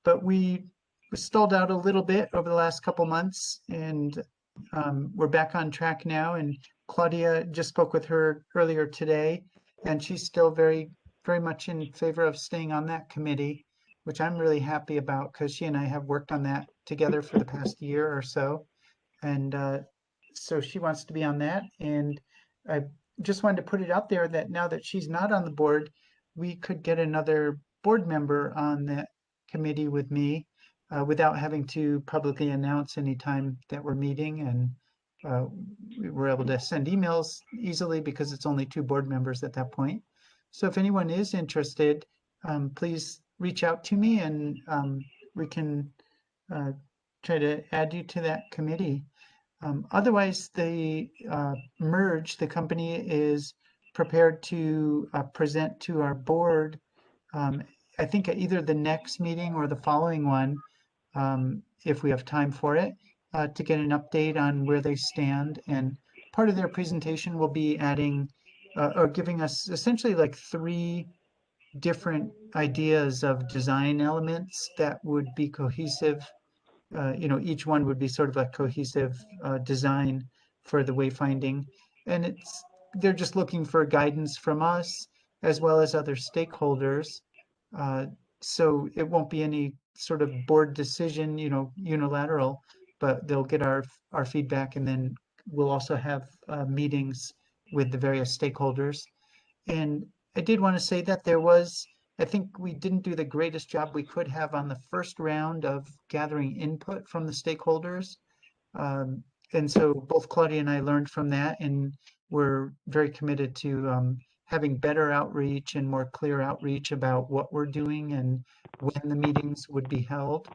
But we stalled out a little bit over the last couple months, and we're back on track now. And Claudia just spoke with her earlier today, and she's still very much in favor of staying on that committee, which I'm really happy about because she and I have worked on that together for the past year or so. And so she wants to be on that. And I just wanted to put it out there that now that she's not on the board, we could get another board member on that committee with me without having to publicly announce any time that we're meeting. And we're able to send emails easily because it's only 2 board members at that point. So if anyone is interested, please reach out to me, and we can try to add you to that committee. Otherwise, the merge, the company is prepared to present to our board, I think at either the next meeting or the following one, if we have time for it, to get an update on where they stand. And part of their presentation will be adding or giving us essentially like 3 different ideas of design elements that would be cohesive. Each one would be sort of a cohesive design for the wayfinding. And they're just looking for guidance from us as well as other stakeholders. So it won't be any sort of board decision, unilateral, but they'll get our feedback, and then we'll also have meetings with the various stakeholders. And I did want to say that I think we didn't do the greatest job we could have on the first round of gathering input from the stakeholders. And so both Claudia and I learned from that, and we're very committed to having better outreach and more clear outreach about what we're doing and when the meetings would be held.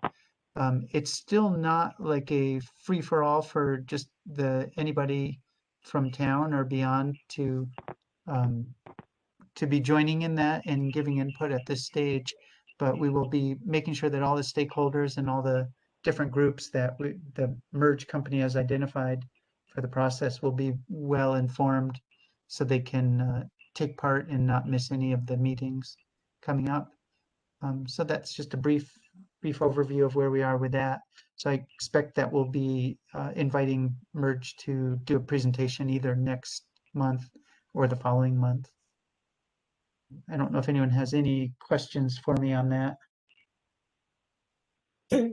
It's still not like a free-for-all for just anybody from town or beyond to be joining in that and giving input at this stage, but we will be making sure that all the stakeholders and all the different groups that the merge company has identified for the process will be well informed so they can take part and not miss any of the meetings coming up. So that's just a brief overview of where we are with that. So I expect that we'll be inviting merge to do a presentation either next month or the following month. I don't know if anyone has any questions for me on that.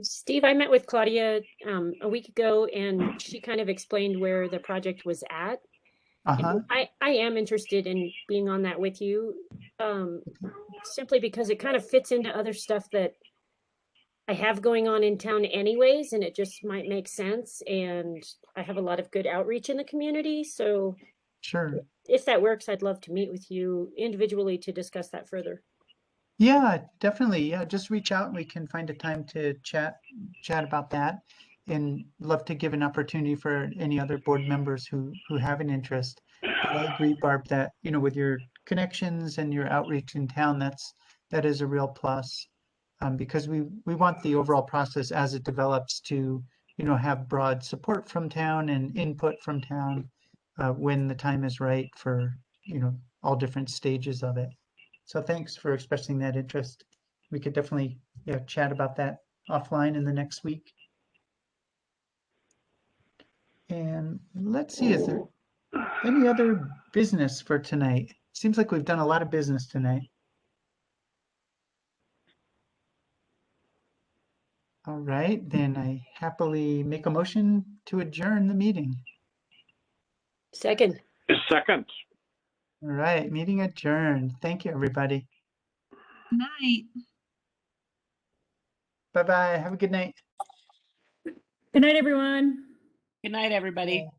Steve, I met with Claudia a week ago, and she kind of explained where the project was at. Uh-huh. I am interested in being on that with you, simply because it kind of fits into other stuff that I have going on in town anyways, and it just might make sense. And I have a lot of good outreach in the community. So Sure. If that works, I'd love to meet with you individually to discuss that further. Yeah, definitely. Yeah, just reach out and we can find a time to chat about that, and love to give an opportunity for any other board members who have an interest. But I agree, Barb, that with your connections and your outreach in town, that is a real plus, because we want the overall process as it develops to have broad support from town and input from town when the time is right for all different stages of it. So thanks for expressing that interest. We could definitely chat about that offline in the next week. And let's see, is there any other business for tonight? Seems like we've done a lot of business tonight. All right, then I happily make a motion to adjourn the meeting. Second. Second. All right, meeting adjourned. Thank you, everybody. Night. Bye-bye. Have a good night. Good night, everyone. Good night, everybody. Bye.